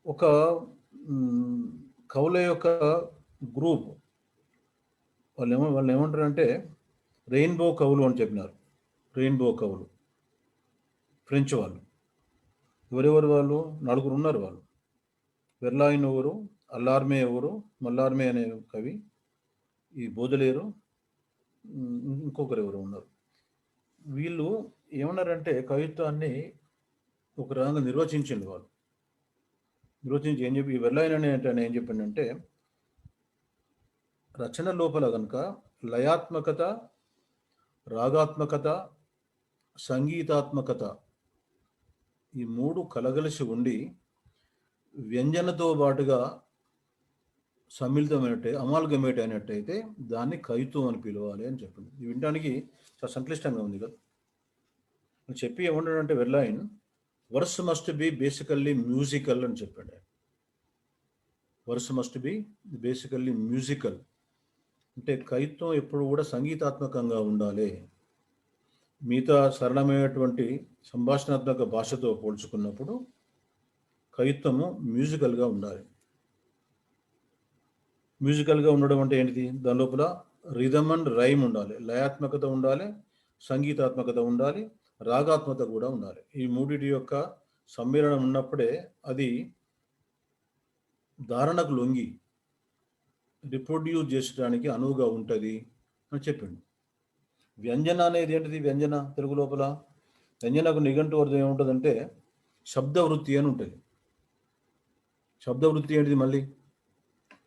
ఒక కవుల యొక్క గ్రూప్ వాళ్ళు ఏమంటారంటే రెయిన్బో కవులు అని చెప్పినారు. రెయిన్బో కవులు ఫ్రెంచ్ వాళ్ళు. ఎవరెవరు వాళ్ళు? 4 ఉన్నారు వాళ్ళు. వెర్లాయిన్ ఎవరు, అల్లార్మే ఎవరు, మల్లార్మే అనే కవి, ఈ బోదెలేరు, ఇంకొకరు ఎవరు ఉన్నారు. వీళ్ళు ఏమన్నారంటే కవిత్వాన్ని ఒక రకంగా నిర్వచించింది వాళ్ళు. నిర్వచించి ఏం చెప్పి, ఈ వెర్లాయిన్ అనే ఏం చెప్పిండంటే, రచన లోపల కనుక లయాత్మకత, రాగాత్మకత, సంగీతాత్మకత ఈ 3 కలగలిసి ఉండి వ్యంజనతో పాటుగా సమ్మిళితమైనట్టే, అమాల్గమేట్ అయినట్టయితే దాన్ని కవిత్వం అని పిలవాలి అని చెప్పింది. ఇది వినడానికి చాలా సంక్లిష్టంగా ఉంది కదా. చెప్పి ఏమంటాడంటే Verlaine, verse must be basically musical అని చెప్పాడు. Verse must be basically musical అంటే కవిత్వం ఎప్పుడు కూడా సంగీతాత్మకంగా ఉండాలి. మిగతా సరళమైనటువంటి సంభాషణాత్మక భాషతో పోల్చుకున్నప్పుడు కవిత్వము మ్యూజికల్గా ఉండాలి. మ్యూజికల్గా ఉండడం అంటే ఏంటిది? దాని లోపల రిథమ్ అండ్ రైమ్ ఉండాలి, లయాత్మకత ఉండాలి, సంగీతాత్మకత ఉండాలి, రాగాత్మకత కూడా ఉండాలి. ఈ మూడిటి యొక్క సమ్మేళనం ఉన్నప్పుడే అది ధారణకు లొంగి రిప్రొడ్యూస్ చేసడానికి అనువుగా ఉంటుంది అని చెప్పిండు. వ్యంజన అనేది ఏంటిది? వ్యంజన తెలుగు లోపల వ్యంజనకు నిఘంటు అర్థం ఏముంటుందంటే శబ్దవృత్తి అని ఉంటుంది. శబ్దవృత్తి ఏంటిది? మళ్ళీ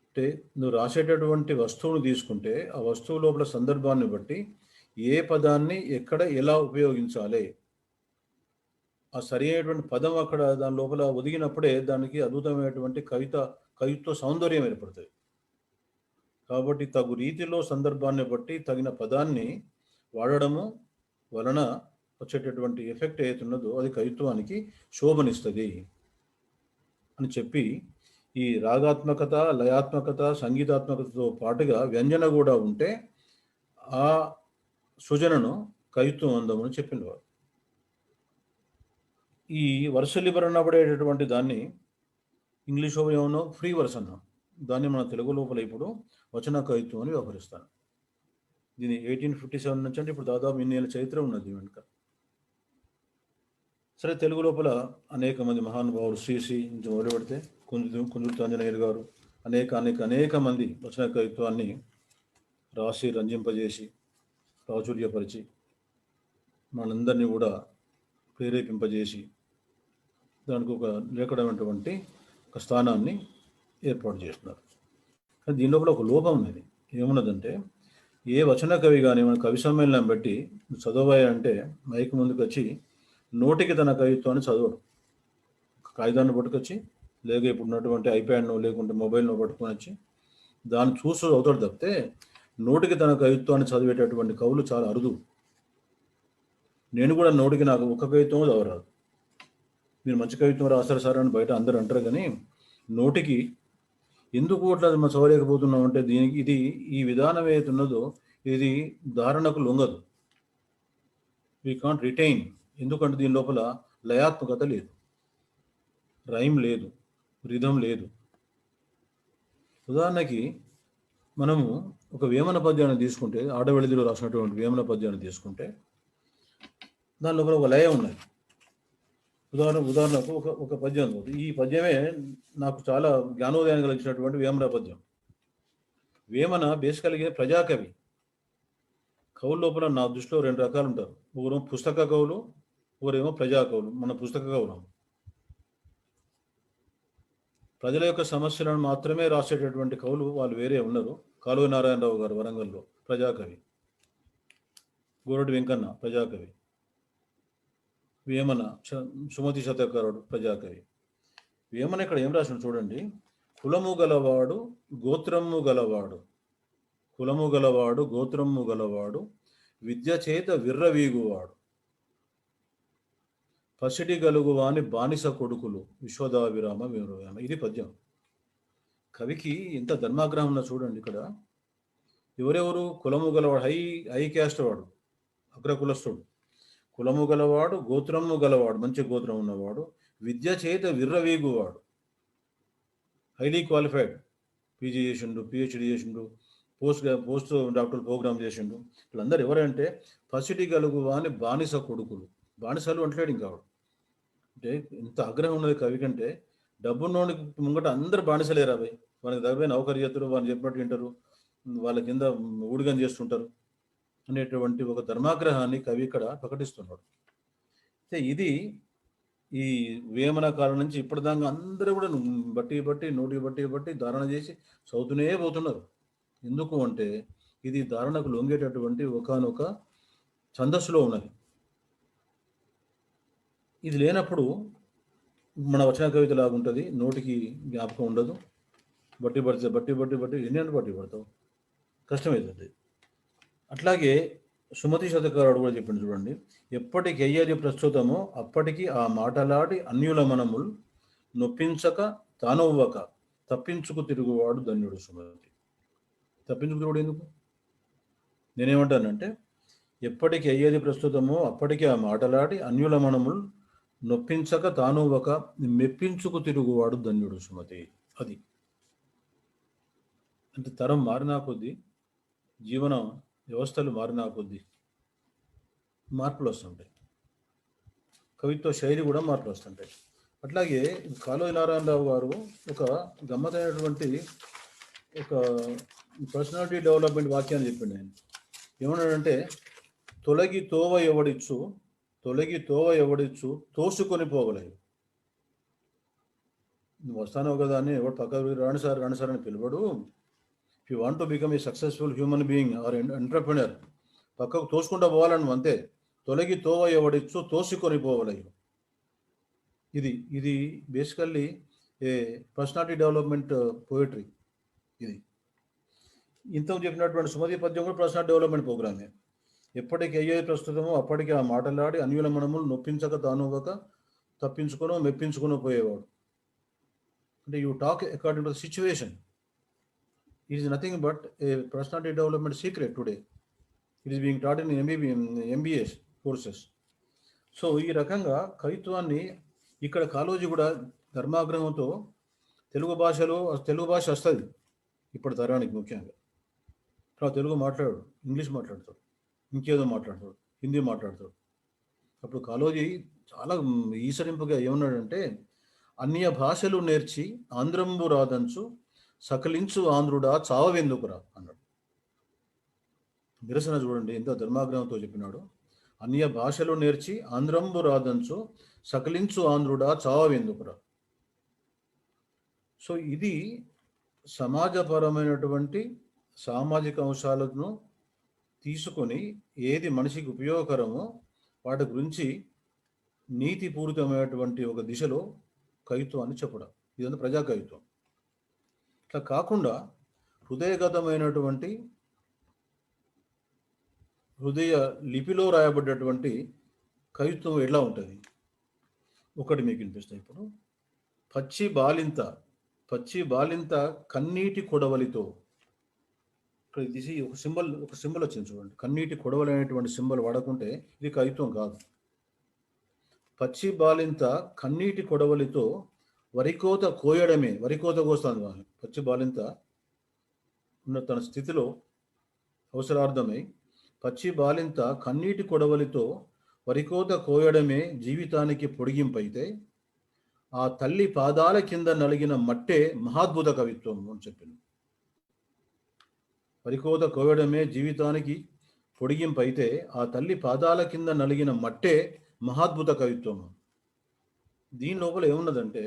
అంటే నువ్వు రాసేటటువంటి వస్తువును తీసుకుంటే ఆ వస్తువు లోపల సందర్భాన్ని బట్టి ఏ పదాన్ని ఎక్కడ ఎలా ఉపయోగించాలి, ఆ సరి అయినటువంటి పదం అక్కడ దాని లోపల ఒదిగినప్పుడే దానికి అద్భుతమైనటువంటి కవిత్వ సౌందర్యం ఏర్పడుతుంది. కాబట్టి తగు రీతిలో సందర్భాన్ని బట్టి తగిన పదాన్ని వాడడము వలన వచ్చేటటువంటి ఎఫెక్ట్ ఏతున్నదో అది కవిత్వానికి శోభనిస్తుంది అని చెప్పి, ఈ రాగాత్మకత, లయాత్మకత, సంగీతాత్మకతతో పాటుగా వ్యంజన కూడా ఉంటే ఆ సృజనను కవిత్వం అందమని చెప్పింది వారు. ఈ వర్స్ లిబర్ అనబడేటటువంటి దాన్ని ఇంగ్లీష్లో ఏమన్నా ఫ్రీ వర్స్ అన్నాం. దాన్ని మన తెలుగు లోపల ఇప్పుడు వచన కవిత్వం అని వ్యవహరిస్తాను. దీని 1857 నుంచి అంటే ఇప్పుడు దాదాపు ఇన్నేళ్ళ చరిత్ర ఉన్నది వెనుక. సరే, తెలుగు లోపల అనేక మంది మహానుభావులు, శ్రీశ్రీ నుంచి మొదలు పెడితే కుందుర్తి ఆంజనేయులు గారు అనేక మంది వచన కవిత్వాన్ని రాసి రంజింపజేసి ప్రాచుర్యపరిచి మనందరినీ కూడా ప్రేరేపింపజేసి దానికి ఒక నిలకడమైనటువంటి ఒక స్థానాన్ని ఏర్పాటు చేస్తున్నారు. కానీ దీని లోపల ఒక లోపం ఉన్నది. ఏమున్నదంటే, ఏ వచన కవి కానీ మన కవి సమ్మేళనం బట్టి చదవాలంటే మైక్ ముందుకు వచ్చి నోటికి తన కవిత్వాన్ని చదవడం. కాగితాన్ని పట్టుకొచ్చి, లేక ఇప్పుడు ఉన్నటువంటి ఐప్యాడ్నో లేకుంటే మొబైల్నో పట్టుకొని వచ్చి దాన్ని చూస్తూ అవుతాడు తప్పితే నోటికి తన కవిత్వాన్ని చదివేటటువంటి కవులు చాలా అరుదు. నేను కూడా నోటికి నాకు ఒక్క కవిత్వం చదవరాదు. మీరు మంచి కవిత్వం రాస్తారు సార్ అని బయట అందరూ అంటారు, కానీ నోటికి ఎందుకు అట్లా మనం చదవలేకపోతున్నాం అంటే దీనికి ఇది ఈ విధానం ఏదైతే ఉన్నదో ఇది ధారణకు లొంగదు. We can't retain. ఎందుకంటే దీని లోపల లయాత్మకత లేదు, రైమ్ లేదు, రిధం లేదు. ఉదాహరణకి మనము ఒక వేమన పద్యాన్ని తీసుకుంటే, ఆడవెళిదిలో రాసినటువంటి వేమన పద్యాన్ని తీసుకుంటే దాని లోపల ఒక లయ ఉన్నది. ఉదాహరణకు ఒక పద్యం ఉంది. ఈ పద్యమే నాకు చాలా జ్ఞానోదయాన్ని కలిగించినటువంటి వేమన పద్యం. వేమన బేసికల్గా ప్రజాకవి. కవుల లోపల నా దృష్టిలో రెండు రకాలు ఉంటారు. ఒకరేమో పుస్తక కవులు, ఒకరేమో ప్రజా కవులు. మన పుస్తక కవులు ప్రజల యొక్క సమస్యలను మాత్రమే రాసేటటువంటి కవులు వాళ్ళు వేరే ఉన్నారు. కాలువ నారాయణరావు గారు వరంగల్లో ప్రజాకవి, గోరటి వెంకన్న ప్రజాకవి, వేమన సుమతి శతకారుడు ప్రజాకవి. వేమన ఇక్కడ ఏం రాసిన చూడండి. కులము గలవాడు గోత్రము గలవాడు, కులము గలవాడు గోత్రము గలవాడు, విద్య చేత విర్రవీగువాడు, పసిడి గలుగువాని బానిస కొడుకులు విశ్వదావిరామ విరవేమ. ఇది పద్యం. కవికి ఎంత ధర్మాగ్రహం ఉన్నా చూడండి. ఇక్కడ ఎవరెవరు? కులము గలవాడు, హై క్యాస్ట్ వాడు, అగ్రకులస్తుడు. కులము గలవాడు, గోత్రము గలవాడు, మంచి గోత్రం ఉన్నవాడు, విద్య చేత విర్రవీగువాడు, హైలీ క్వాలిఫైడ్, పీజీ చేసిండు, పిహెచ్డి చేసిండు, పోస్ట్ డాక్టర్ ప్రోగ్రామ్ చేసిండు. వీళ్ళందరూ ఎవరంటే పసిడి గలుగువాని బానిస కొడుకులు. బానిసలు అంటలేడు ఇంకా. అంటే ఇంత ఆగ్రహం ఉన్నది కవి కంటే. డబ్బున్నోడికి ముంగట అందరు బానిసలేరా భయ్. వాళ్ళకి దగ్గర నౌకర్యతలు వాళ్ళు చెప్పినట్టు వింటారు, వాళ్ళ కింద ఊడిగం చేస్తుంటారు అనేటువంటి ఒక ధర్మాగ్రహాన్ని కవి ఇక్కడ ప్రకటిస్తున్నాడు. అయితే ఇది ఈ వేమన కాలం నుంచి ఇప్పటిదాకా అందరూ కూడా నోటికి బట్టి ధారణ చేసి చదువుతూనే పోతున్నారు. ఎందుకు అంటే ఇది ధారణకు లొంగేటటువంటి ఒకానొక ఛందస్సులో ఉన్నది. ఇది లేనప్పుడు మన వచన కవిత లాగా ఉంటుంది, నోటికి జ్ఞాపకం ఉండదు. బట్టి ఎన్ని బట్టి పడతావు, కష్టమవుతుంది. అట్లాగే సుమతి శతకారుడు కూడా చెప్పింది చూడండి. ఎప్పటికి అయ్యేది ప్రస్తుతమో అప్పటికి ఆ మాటలాడి అన్యుల మనములు నొప్పించక తానవ్వక తప్పించుకు తిరుగువాడు ధన్యుడు సుమతి. తప్పించుకు తిరుగుడు ఎందుకు? నేనేమంటానంటే ఎప్పటికి అయ్యేది ప్రస్తుతమో అప్పటికి ఆ మాటలాడి అన్యుల మనములు నొప్పించక తానవ్వక మెప్పించుకు తిరుగువాడు ధన్యుడు సుమతి. అది అంటే తరం మారినా కొద్దీ, జీవన వ్యవస్థలు మారినా కొద్దీ మార్పులు వస్తుంటాయి, కవిత్వ శైలి కూడా మార్పులు వస్తుంటాయి. అట్లాగే కాలువ నారాయణరావు గారు ఒక గమ్మతైనటువంటి ఒక పర్సనాలిటీ డెవలప్మెంట్ వాక్యాన్ని చెప్పిండు. ఆయన ఏమన్నాడంటే, తొలగి తోవ ఎవడిచ్చు తోసుకొని పోగలేదు. నువ్వు వస్తానో కదా అని ఎవడు పక్క రాణి సార్ అని పిలవడు. If you want to become a successful human being or entrepreneur, పక్కకు తోసుకుంటూ పోవాలని అంతే. తొలగి తోవ ఎవడిచ్చు తోసుకొని పోవలేదు. ఇది basically a personality development poetry. ఇది ఇంత చెప్పినటువంటి సుమతి పద్యం కూడా పర్సనాలిటీ డెవలప్మెంట్ ప్రోగ్రామే. ఎప్పటికి అయ్యేది ప్రస్తుతమో అప్పటికి ఆ మాటలాడి అన్యుల మనములు నొప్పించక తానువ్వక తప్పించుకునో మెప్పించుకునో పోయేవాడు. అంటే you talk according to the situation. It is nothing but a personality development secret today. It is being taught in MBS courses. సో ఈ రకంగా కవిత్వాన్ని ఇక్కడ కాళోజీ కూడా ధర్మాగ్రహంతో తెలుగు భాష వస్తుంది ఇప్పుడు తరానికి. ముఖ్యంగా తెలుగు మాట్లాడాడు, ఇంగ్లీష్ మాట్లాడతాడు, ఇంకేదో మాట్లాడతాడు, హిందీ మాట్లాడతాడు. అప్పుడు కాళోజీ చాలా ఈసరింపుగా ఏమన్నాడంటే, అన్య భాషలు నేర్చి ఆంధ్రంబు రాదంచు సకలించు ఆంధ్రుడా చావెందుకురా అన్నాడు. నిరసన చూడండి ఎంత ధర్మాగ్రహంతో చెప్పినాడు. అన్య భాషలు నేర్చి ఆంధ్రంబు రాదంచు సకలించు ఆంధ్రుడా చావెందుకురా. సో ఇది సమాజపరమైనటువంటి సామాజిక అంశాలను తీసుకొని ఏది మనిషికి ఉపయోగకరమో వాటి గురించి నీతిపూరితమైనటువంటి ఒక దిశలో కవిత్వం అని చెప్పడం. ఇదంతా ప్రజా కవిత్వం. ఇట్లా కాకుండా హృదయగతమైనటువంటి హృదయ లిపిలో రాయబడ్డటువంటి కవిత్వం ఎలా ఉంటుంది? ఒకటి మీకు వినిపిస్తాయి ఇప్పుడు. పచ్చి బాలింత కన్నీటి కొడవలితో. ఇక్కడ తీసి ఒక సింబల్ వచ్చింది చూడండి. కన్నీటి కొడవలి అనేటువంటి సింబల్ వాడకుంటే ఇది కవిత్వం కాదు. పచ్చి బాలింత కన్నీటి కొడవలితో వరికోత కోయడమే. వరికోత కోస్తాను వాళ్ళు. పచ్చి బాలింత ఉన్న తన స్థితిలో అవసరార్థమై పచ్చి బాలింత కన్నీటి కొడవలితో వరికోత కోయడమే జీవితానికి పొడిగింపైతే ఆ తల్లి పాదాల కింద నలిగిన మట్టే మహాద్భుత కవిత్వం అని చెప్పింది. వరికోత కోయడమే జీవితానికి పొడిగింపైతే ఆ తల్లి పాదాల కింద నలిగిన మట్టే మహాద్భుత కవిత్వం. దీని లోపల ఏమున్నదంటే,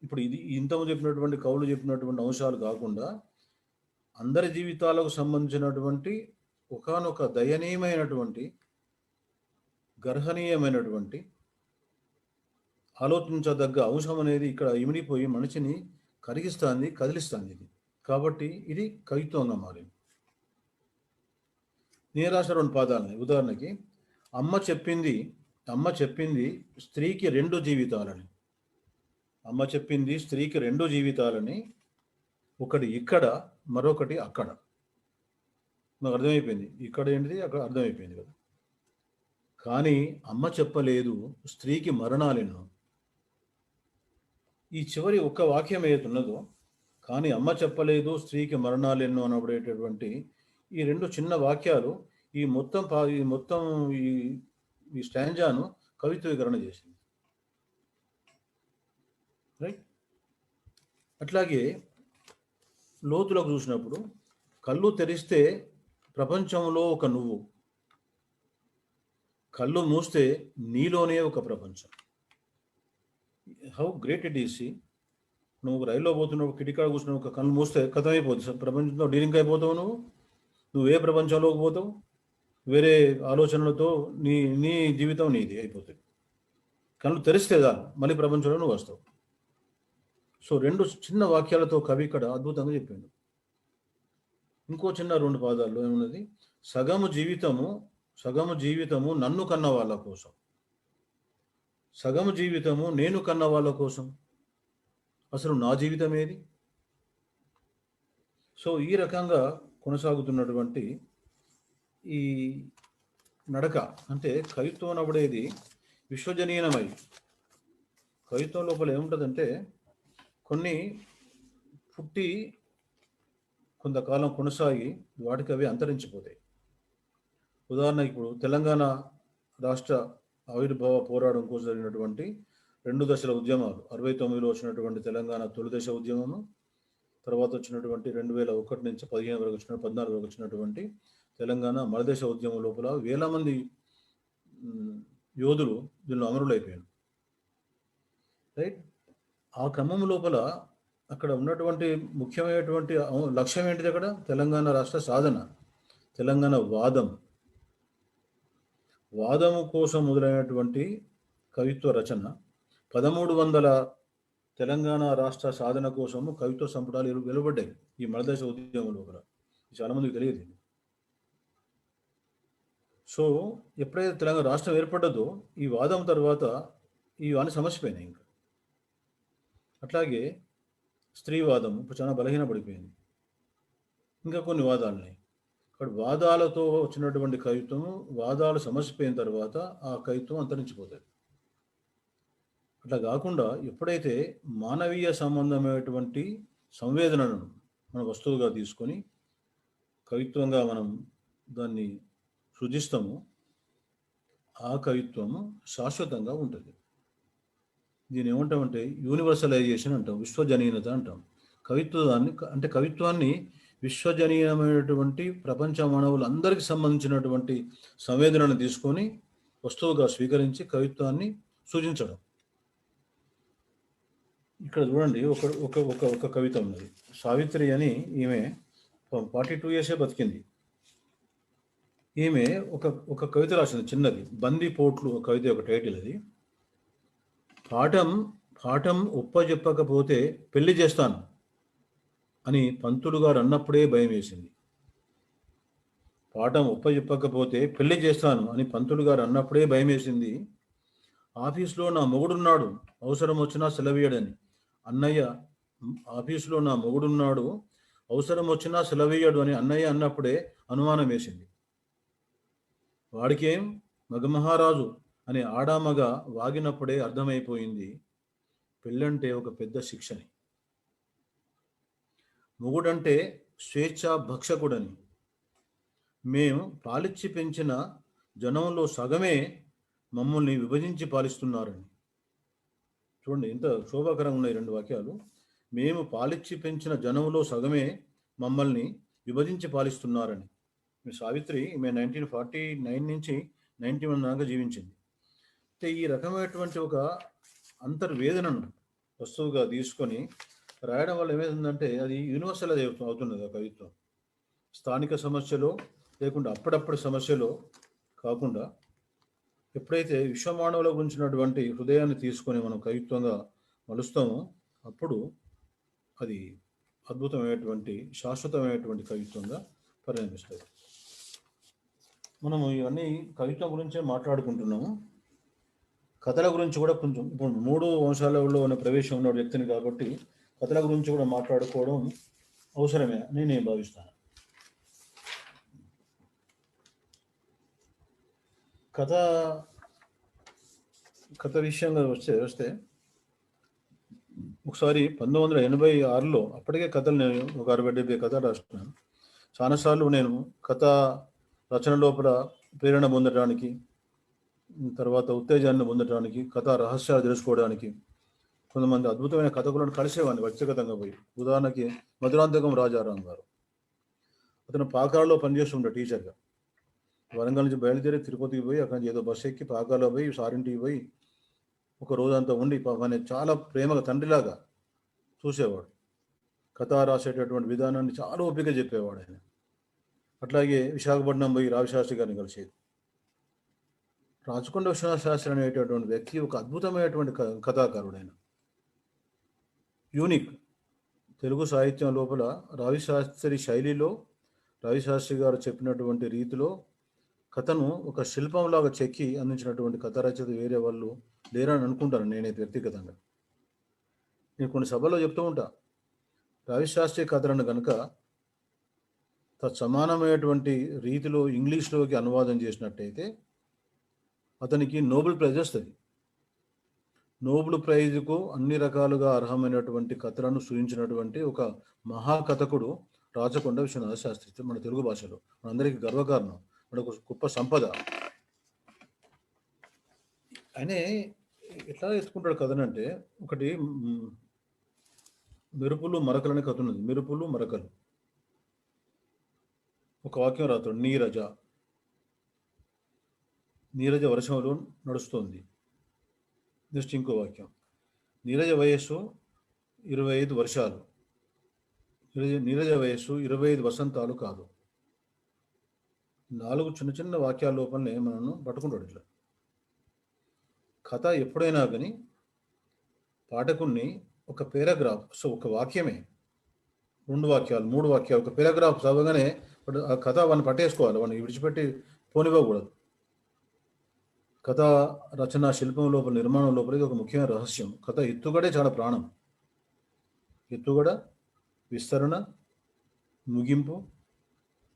ఇప్పుడు ఇది ఇంతకుముందు చెప్పినటువంటి కవులు చెప్పినటువంటి అంశాలు కాకుండా అందరి జీవితాలకు సంబంధించినటువంటి ఒకానొక దయనీయమైనటువంటి గర్హనీయమైనటువంటి ఆలోచించదగ్గ అంశం అనేది ఇక్కడ ఇమిడిపోయి మనిషిని కరిగిస్తుంది, కదిలిస్తుంది. ఇది కాబట్టి ఇది కవిత్వంగా మారింది. నేను రాసిన 2 పాదాలని. ఉదాహరణకి, అమ్మ చెప్పింది స్త్రీకి 2 జీవితాలని. అమ్మ చెప్పింది స్త్రీకి 2 జీవితాలని, ఒకటి ఇక్కడ, మరొకటి అక్కడ. నాకు అర్థమైపోయింది ఇక్కడ ఏంటిది, అక్కడ అర్థమైపోయింది కదా. కానీ అమ్మ చెప్పలేదు స్త్రీకి మరణాలెన్నో. ఈ చివరి ఒక్క వాక్యం ఏదైతున్నదో, కానీ అమ్మ చెప్పలేదు స్త్రీకి మరణాలెన్నో అనబడేటటువంటి ఈ 2 చిన్న వాక్యాలు ఈ మొత్తం ఈ స్టాంజాను కవిత్వీకరణ చేసింది. రైట్. అట్లాగే లోతులకు చూసినప్పుడు, కళ్ళు తెరిస్తే ప్రపంచంలో ఒక నువ్వు, కళ్ళు మూస్తే నీలోనే ఒక ప్రపంచం. How great it is. నువ్వు రైల్లో పోతున్నావు, కిటికాడ కూర్చున్నావు, ఒక కళ్ళు మూస్తే కథమైపోతుంది. ప్రపంచంలో డీలింగ్ అయిపోతావు. నువ్వు ఏ ప్రపంచంలోకి పోతావు? వేరే ఆలోచనలతో నీ జీవితం నీది అయిపోతుంది. కళ్ళు తెరిస్తే చాలు, మళ్ళీ ప్రపంచంలో నువ్వు వస్తావు. సో 2 చిన్న వాక్యాలతో కవి ఇక్కడ అద్భుతంగా చెప్పిండు. ఇంకో చిన్న 2 పాదాల్లో ఏమున్నది, సగము జీవితము నన్ను కన్న వాళ్ళ కోసం, సగము జీవితము నేను కన్న వాళ్ళ కోసం. అసలు నా జీవితం ఏది? సో ఈ రకంగా కొనసాగుతున్నటువంటి ఈ నడక అంటే కవిత్వం అనబడేది విశ్వజనీయమై. కవిత్వం లోపల ఏముంటుందంటే, కొన్ని పుట్టి కొంతకాలం కొనసాగి వాటికి అవి అంతరించిపోతాయి. ఉదాహరణకి ఇప్పుడు తెలంగాణ రాష్ట్ర ఆవిర్భావ పోరాటం కోసం జరిగినటువంటి 2 దశల ఉద్యమాలు, 69లో వచ్చినటువంటి తెలంగాణ తొలి దశ ఉద్యమము, తర్వాత వచ్చినటువంటి 2001 నుంచి 14 వరకు వచ్చినటువంటి తెలంగాణ మరదశ ఉద్యమం లోపల వేల మంది యోధులు దీనిలో అమరులైపోయారు. రైట్. ఆ క్రమం లోపల అక్కడ ఉన్నటువంటి ముఖ్యమైనటువంటి లక్ష్యం ఏంటిది? అక్కడ తెలంగాణ రాష్ట్ర సాధన, తెలంగాణ వాదము కోసం మొదలైనటువంటి కవిత్వ రచన. 1300 తెలంగాణ రాష్ట్ర సాధన కోసము కవిత్వ సంపుటాలు వెలువడ్డాయి ఈ మరదశ ఉద్యమం లోపల. చాలా మందికి తెలియదు. సో ఎప్పుడైతే తెలంగాణ రాష్ట్రం ఏర్పడ్డదో ఈ వాదం తర్వాత ఇవన్నీ సమస్యపోయినాయి. ఇంకా అట్లాగే స్త్రీవాదం ఇప్పుడు చాలా బలహీనపడిపోయింది. ఇంకా కొన్ని వాదాలని, అక్కడ వాదాలతో వచ్చినటువంటి కవిత్వము, వాదాలు సమస్యపోయిన తర్వాత ఆ కవిత్వం అంతరించిపోతుంది. అట్లా కాకుండా ఎప్పుడైతే మానవీయ సంబంధమైనటువంటి సంవేదనను మన వస్తువుగా తీసుకొని కవిత్వంగా మనం దాన్ని సృజిస్తాము, ఆ కవిత్వము శాశ్వతంగా ఉంటుంది. దీన్ని ఏమంటామంటే యూనివర్సలైజేషన్ అంటాం, విశ్వజనీయత అంటాం. కవిత్వాన్ని విశ్వజనీయమైనటువంటి ప్రపంచ మానవులందరికీ సంబంధించినటువంటి సంవేదనను తీసుకొని వస్తువుగా స్వీకరించి కవిత్వాన్ని సూచించడం. ఇక్కడ చూడండి, ఒక కవిత ఉన్నది. సావిత్రి అని ఈమె 42 years బతికింది. ఈమె ఒక కవిత రాసింది చిన్నది, బంది పోట్లు కవిత, ఒక టైటిల్ అది. పాఠం ఒప్పజెప్పకపోతే పెళ్లి చేస్తాను అని పంతులు గారు అన్నప్పుడే భయం వేసింది. పాఠం ఒప్పజెప్పకపోతే పెళ్లి చేస్తాను అని పంతులు గారు అన్నప్పుడే భయం వేసింది. ఆఫీస్లో నా మొగుడున్నాడు, అవసరం వచ్చినా సెలవీయడని. అన్నయ్య ఆఫీసులో నా మొగుడున్నాడు, అవసరం వచ్చినా సెలవీయడు అని అన్నయ్య అన్నప్పుడే అనుమానం వేసింది. వాడికేం మగమహారాజు అని ఆడామగ వాగినప్పుడే అర్థమైపోయింది పెళ్ళంటే ఒక పెద్ద శిక్షని. మొగుడంటే స్వేచ్ఛా భక్షకుడని. మేం పాలిచ్చి పెంచిన జనంలో సగమే మమ్మల్ని విభజించి పాలిస్తున్నారని. చూడండి ఎంత శోభాకరంగా ఉన్నాయి రెండు వాక్యాలు. మేము పాలిచ్చి పెంచిన జనంలో సగమే మమ్మల్ని విభజించి పాలిస్తున్నారని. సావిత్రి ఈమె 1949 నుంచి 91 దాకా జీవించింది. అయితే ఈ రకమైనటువంటి ఒక అంతర్వేదనను వస్తువుగా తీసుకొని రాయడం వల్ల ఏమైందంటే అది యూనివర్సల్ అవుతున్నది ఆ కవిత్వం. స్థానిక సమస్యలో లేకుండా అప్పుడప్పుడు సమస్యలో కాకుండా ఎప్పుడైతే విశ్వమానవుల గురించినటువంటి హృదయాన్ని తీసుకొని మనం కవిత్వంగా మలుస్తామో అప్పుడు అది అద్భుతమైనటువంటి శాశ్వతమైనటువంటి కవిత్వంగా పరిణమిస్తుంది. మనము ఇవన్నీ కవిత్వం గురించే మాట్లాడుకుంటున్నాము. కథల గురించి కూడా కొంచెం ఇప్పుడు 3 వంశాలలో ఉన్న ప్రవేశం ఉన్న వ్యక్తిని కాబట్టి కథల గురించి కూడా మాట్లాడుకోవడం అవసరమే అని నేను భావిస్తాను. కథ విషయంగా వస్తే ఒకసారి 1986లో అప్పటికే కథలు నేను ఒక 60-70 కథలు రాస్తున్నాను. చాలాసార్లు నేను కథ రచన లోపల ప్రేరణ పొందడానికి, తర్వాత ఉత్తేజాన్ని పొందడానికి, కథ రహస్యాలు తెలుసుకోవడానికి కొంతమంది అద్భుతమైన కథకులను కలిసేవాడిని వ్యక్తిగతంగా పోయి. ఉదాహరణకి మధురాంతకం రాజారాం గారు, అతను పాకాలలో పనిచేస్తుండే టీచర్గా. వరంగల్ నుంచి బయలుదేరి తిరుపతికి పోయి అక్కడి నుంచి ఏదో బస్సు ఎక్కి పాకాలో పోయి సారింటికి పోయి ఒక రోజంతా ఉండి పాపని చాలా ప్రేమగా తండ్రిలాగా చూసేవాడు. కథ రాసేటటువంటి విధానాన్ని చాలా ఓపిక చెప్పేవాడు ఆయన. అట్లాగే విశాఖపట్నం పోయి రావిశాస్త్రి గారిని కలిసేది. రాచకొండ విశ్వనాథ శాస్త్రి అనేటటువంటి వ్యక్తి ఒక అద్భుతమైనటువంటి కథాకారుడు. ఆయన యూనిక్. తెలుగు సాహిత్యం లోపల రావిశాస్త్రి శైలిలో, రావిశాస్త్రి గారు చెప్పినటువంటి రీతిలో కథను ఒక శిల్పంలాగా చెక్కి అందించినటువంటి కథ రచయిత వేరే వాళ్ళు లేరని అనుకుంటాను నేనైతే వ్యక్తిగతంగా. నేను కొన్ని సభల్లో చెప్తూ ఉంటా, రావిశాస్త్రి కథలను కనుక సమానమైనటువంటి రీతిలో ఇంగ్లీష్లోకి అనువాదం చేసినట్టయితే అతనికి నోబెల్ ప్రైజ్ వస్తుంది. నోబెల్ ప్రైజ్కు అన్ని రకాలుగా అర్హమైనటువంటి కథలను సూచించినటువంటి ఒక మహాకథకుడు రాచకొండ విశ్వనాథ శాస్త్రి. మన తెలుగు భాషలో మనందరికీ గర్వకారణం, మనకు గొప్ప సంపద. ఆయనే ఎట్లా ఎత్తుకుంటాడు కథనంటే, ఒకటి మెరుపులు మరకలు అనే కథ ఉన్నది. మెరుపులు మరకలు. ఒక వాక్యం రాతాడు, నీరజ వర్షంలో నడుస్తోంది. నెక్స్ట్ ఇంకో వాక్యం, నీరజ వయస్సు 25 వర్షాలు, నీరజ వయస్సు 25 వసంతాలు కాదు. 4 చిన్న చిన్న వాక్యాల లోపలనే మనను పట్టుకుంటాడు. ఇట్లా కథ ఎప్పుడైనా కానీ పాఠకుణ్ణి ఒక పేరాగ్రాఫ్, సో ఒక వాక్యమే, 2 వాక్యాలు 3 వాక్యాలు, ఒక పేరాగ్రాఫ్ చదవగానే ఆ కథ వాడిని పట్టేసుకోవాలి, వాడిని విడిచిపెట్టి పోనివ్వకూడదు. కథ రచన శిల్పం లోపల, నిర్మాణం లోపల ఇది ఒక ముఖ్యమైన రహస్యం. కథ ఎత్తుగడే చాలా ప్రాణం. ఎత్తుగడ, విస్తరణ, ముగింపు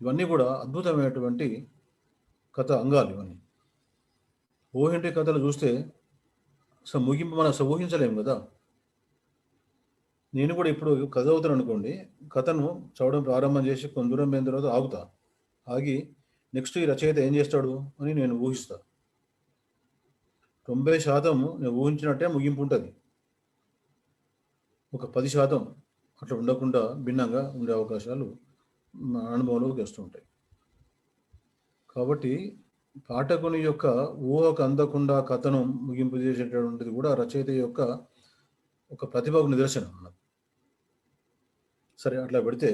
ఇవన్నీ కూడా అద్భుతమైనటువంటి కథ అంగాలు. ఇవన్నీ ఊహింటి కథలు చూస్తే అసలు ముగింపు మనం అసలు ఊహించలేము కదా. నేను కూడా ఇప్పుడు కథ అవుతాను అనుకోండి, కథను చదవడం ప్రారంభం చేసి కొంత దూరం పోయిన తర్వాత ఆగుతా. ఆగి నెక్స్ట్ ఈ రచయిత ఏం చేస్తాడు అని నేను ఊహిస్తా. 90% నేను ఊహించినట్టే ముగింపు ఉంటుంది. ఒక 10% అట్లా ఉండకుండా భిన్నంగా ఉండే అవకాశాలు నా అనుభవంలోకి వస్తూ ఉంటాయి. కాబట్టి పాఠకుని యొక్క ఊహకు అందకుండా కథను ముగింపు చేసేటటువంటిది కూడా రచయిత యొక్క ఒక ప్రతిభకు నిదర్శనం అన్నది. సరే, అట్లా పెడితే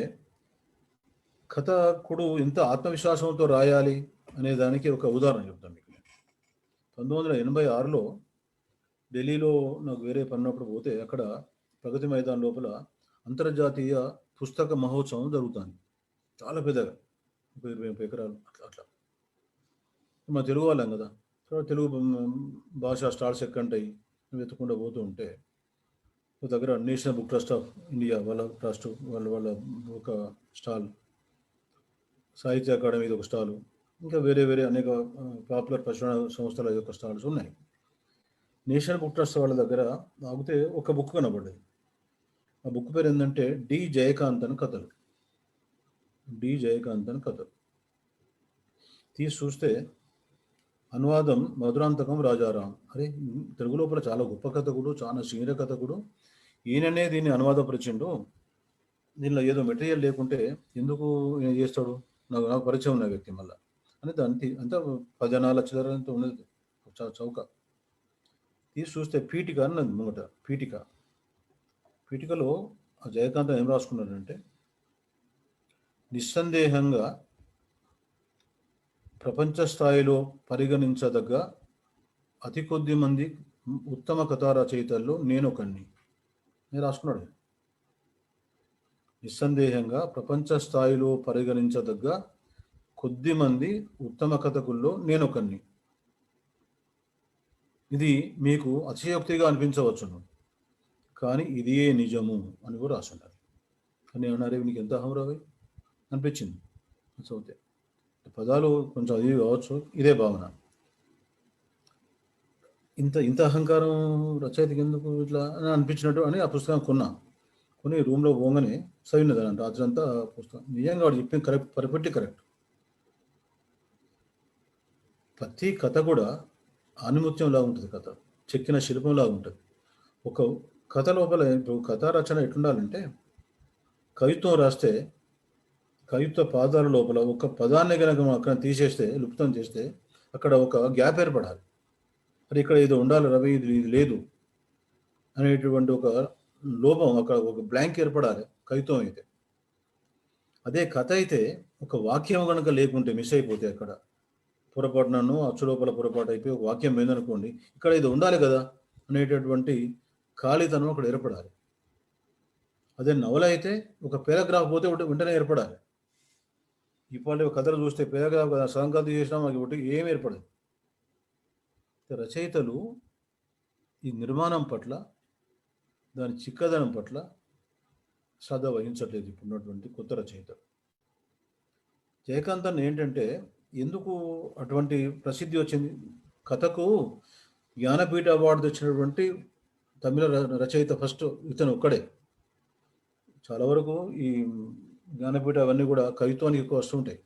కథకుడు ఎంత ఆత్మవిశ్వాసంతో రాయాలి అనే దానికి ఒక ఉదాహరణ చెప్తాను మీకు. 1986లో ఢిల్లీలో నాకు వేరే పన్నప్పుడు పోతే అక్కడ ప్రగతి మైదాన్ లోపల అంతర్జాతీయ పుస్తక మహోత్సవం జరుగుతుంది. చాలా పెద్దగా 20 ఎకరాలు అట్లా అట్లా. మా తెలుగు వాళ్ళం కదా, తెలుగు భాష స్టాల్స్ ఎక్కంటాయి వెతుకుండా పోతూ ఉంటే ఒక దగ్గర national book trust of India వాళ్ళ ట్రస్ట్ వాళ్ళ ఒక స్టాల్, సాహిత్య అకాడమీ ఒక స్టాలు, ఇంకా వేరే వేరే అనేక పాపులర్ ప్రచురణ సంస్థల యొక్క స్టాల్స్ ఉన్నాయి. నేషనల్ బుక్ ట్రస్ట్ వాళ్ళ దగ్గర ఆగితే ఒక బుక్ కనబడ్డది. ఆ బుక్ పేరు ఏంటంటే డి జయకాంతన్ కథలు. డి జయకాంతన్ కథలు తీసి చూస్తే అనువాదం మధురాంతకం రాజారాం. అరే, తెలుగు లోపల చాలా గొప్ప కథకుడు, చాలా సీనియర్ కథకుడు, ఈయననే దీన్ని అనువాదపరిచిండు. దీనిలో ఏదో మెటీరియల్ లేకుంటే ఎందుకు ఈయన చేస్తాడు, నాకు పరిచయం ఉన్న వ్యక్తి మళ్ళా అని దాన్ని అంతా 10 చిల్లరంతా ఉన్నది చౌక. తీసి చూస్తే పీఠిక అన్నది ముంగట. పీఠికలో ఆ జయకాంత్ ఏం రాసుకున్నాడంటే, నిస్సందేహంగా ప్రపంచ స్థాయిలో పరిగణించదగ్గ అతి కొద్ది మంది ఉత్తమ కథా రచయితల్లో నేను ఒకడిని నేను రాసుకున్నాడు. నిస్సందేహంగా ప్రపంచ స్థాయిలో పరిగణించదగ్గ కొద్ది మంది ఉత్తమ కథకుల్లో నేను ఒకడిని. ఇది మీకు అతిశయోక్తిగా అనిపించవచ్చును, కానీ ఇదే నిజము అని కూడా రాసుంటారు. కానీ ఏమన్నారు, నీకు ఎంత అహంరావి అనిపించింది చదివితే. పదాలు కొంచెం అది కావచ్చు, ఇదే భావన. ఇంత ఇంత అహంకారం రచయితకి ఎందుకు ఇట్లా అని అనిపించినట్టు అని ఆ పుస్తకం కొని రూమ్లో పోగానే చదివినదానంట రాత్రి అంతా పుస్తకం. నిజంగా వాడు చెప్పింది కరెక్ట్. ప్రతి కథ కూడా ఆనిముత్యంలా ఉంటుంది. కథ చెక్కిన శిల్పంలా ఉంటుంది. ఒక కథ లోపల ఇప్పుడు కథా రచన ఎట్లుండాలంటే, కవిత్వం రాస్తే కవిత్వ పాదాల లోపల ఒక పదాన్ని కనుక అక్కడ తీసేస్తే, లుప్తం చేస్తే అక్కడ ఒక గ్యాప్ ఏర్పడాలి. మరి ఇక్కడ ఏదో ఉండాలి రవి, ఇది లేదు అనేటువంటి ఒక లోపం, అక్కడ ఒక బ్లాంక్ ఏర్పడాలి కవిత్వం అయితే. అదే కథ అయితే ఒక వాక్యం కనుక లేకుంటే, మిస్ అయిపోతే అక్కడ పొరపాటునను అచ్చు లోపల పొరపాటు అయిపోయి ఒక వాక్యం ఏందనుకోండి, ఇక్కడ ఇది ఉండాలి కదా అనేటటువంటి ఖాళీతనం అక్కడ ఏర్పడాలి. అదే నవల అయితే ఒక పారాగ్రాఫ్ పోతే వెంటనే ఏర్పడాలి. ఇప్పుడు కథలు చూస్తే పారాగ్రాఫ్ సంకల్పం చేసినా మాకు ఏం ఏర్పడదు. రచయితలు ఈ నిర్మాణం పట్ల, దాని చిక్కదనం పట్ల శ్రద్ధ వహించట్లేదు ఇప్పుడున్నటువంటి కొత్త రచయితలు. జయకాంతన్ ఏంటంటే ఎందుకు అటువంటి ప్రసిద్ధి వచ్చింది, కథకు జ్ఞానపీఠ అవార్డు తెచ్చినటువంటి తమిళ రచయిత ఫస్ట్ ఇతను ఒక్కడే. చాలా వరకు ఈ జ్ఞానపీఠ అవన్నీ కూడా కవిత్వానికి ఎక్కువ వస్తుంటాయి.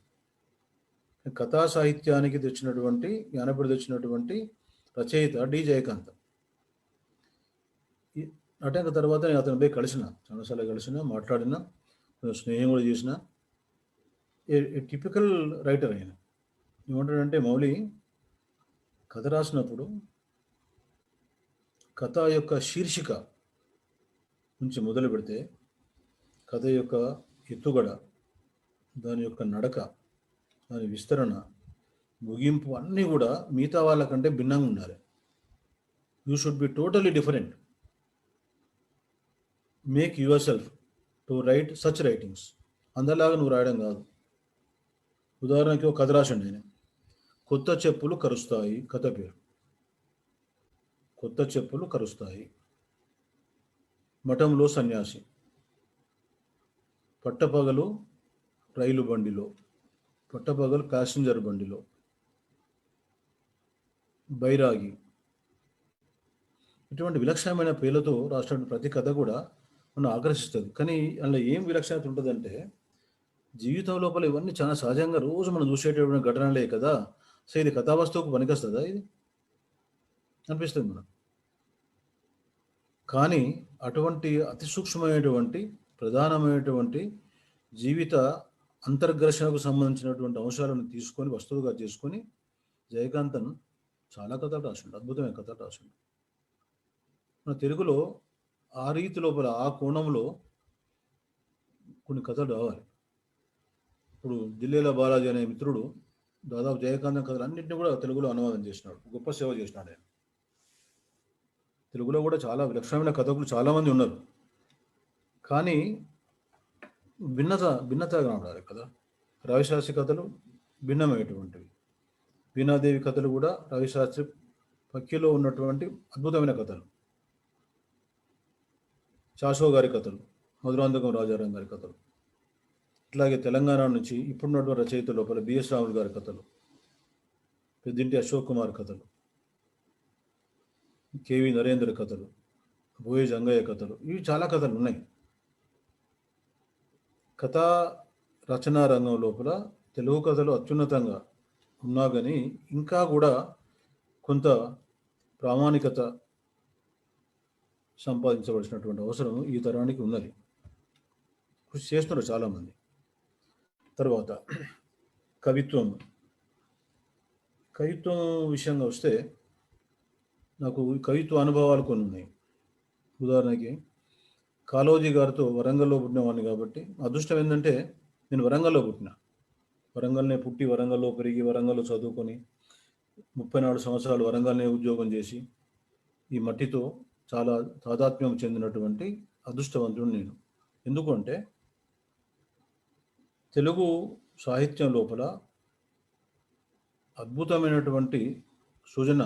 కథా సాహిత్యానికి తెచ్చినటువంటి జ్ఞానపీఠ తెచ్చినటువంటి రచయిత డి జయకాంత్. అటెంక తర్వాత నేను అతను పోయి చాలాసార్లు కలిసిన, మాట్లాడిన, స్నేహం కూడా చేసిన. ఏ టిపికల్ రైటర్ ఆయన. ఏమంటాడంటే, మౌలి కథ రాసినప్పుడు కథ యొక్క శీర్షిక నుంచి మొదలు పెడితే కథ యొక్క ఎత్తుగడ, దాని యొక్క నడక, దాని విస్తరణ, ముగింపు అన్నీ కూడా మిగతా వాళ్ళకంటే భిన్నంగా ఉండాలి. You should be totally different. Make your self to right such writings. అందరిలాగా నువ్వు రాయడం కాదు. ఉదాహరణకి ఒక కథ రాసండి నేను, కొత్త చెప్పులు కరుస్తాయి. కథ పేరు కొత్త చెప్పులు కరుస్తాయి. మఠంలో సన్యాసి, పట్టపగలు రైలు బండిలో, పట్టపగలు ప్యాసింజర్ బండిలో, బైరాగి. ఇటువంటి విలక్షణమైన పేర్లతో రాసినటువంటి ప్రతి కథ కూడా మనం ఆకర్షిస్తుంది. కానీ అందులో ఏం విలక్షణత ఉంటుందంటే, జీవితం లోపల ఇవన్నీ చాలా సహజంగా రోజు మనం చూసేటటువంటి ఘటనలే కదా. సో ఇది కథావస్తువుకు పనికొస్తుందా ఇది అనిపిస్తుంది మనం. కానీ అటువంటి అతి సూక్ష్మమైనటువంటి ప్రధానమైనటువంటి జీవిత అంతర్ఘర్షణకు సంబంధించినటువంటి అంశాలను తీసుకొని వస్తువుగా చేసుకొని జయకాంతన్ చాలా కథలు రాసిండు, అద్భుతమైన కథలు రాసిండు. మన తెలుగులో ఆ రీతి లోపల, ఆ కోణంలో కొన్ని కథలు రావాలి. ఇప్పుడు జిల్లేల బాలాజీ అనే మిత్రుడు దాదాపు జయకాంతన్ కథలు అన్నింటినీ కూడా తెలుగులో అనువాదం చేసినాడు. గొప్ప సేవ చేసినాడు ఆయన. తెలుగులో కూడా చాలా విలక్షణమైన కథకులు చాలామంది ఉన్నారు. కానీ భిన్నతగా ఉండాలి కదా. రవిశాస్త్రి కథలు భిన్నమైనటువంటివి. వీణాదేవి కథలు కూడా రవిశాస్త్రి పక్కిలో ఉన్నటువంటి అద్భుతమైన కథలు. చాషో గారి కథలు, మధురాంతకం రాజారాం గారి కథలు, ఇట్లాగే తెలంగాణ నుంచి ఇప్పుడున్నటువంటి రచయిత లోపల బిఎస్ రాములు గారి కథలు, పెద్దింటి అశోక్ కుమార్ కథలు, కేవి నరేంద్ర కథలు, బోయే జంగయ్య కథలు, ఇవి చాలా కథలు ఉన్నాయి. కథా రచనా రంగం లోపల తెలుగు కథలు అత్యున్నతంగా ఉన్నా కానీ ఇంకా కూడా కొంత ప్రామాణికత సంపాదించవలసినటువంటి అవసరం ఈ తరానికి ఉన్నది. కృషి చేస్తున్నారు చాలామంది. తర్వాత కవిత్వం విషయంగా వస్తే నాకు కవిత్వ అనుభవాలు కొన్ని ఉన్నాయి. ఉదాహరణకి కాళోజీ గారితో వరంగల్లో పుట్టినవాడిని కాబట్టి అదృష్టం ఏంటంటే నేను వరంగల్లో పుట్టిన. వరంగల్నే పుట్టి వరంగల్లో పెరిగి వరంగల్లో చదువుకొని 34 సంవత్సరాలు వరంగల్నే ఉద్యోగం చేసి ఈ మట్టితో చాలా తాదాత్మ్యం చెందినటువంటి అదృష్టవంతుడు నేను. ఎందుకంటే తెలుగు సాహిత్యం లోపల అద్భుతమైనటువంటి సృజన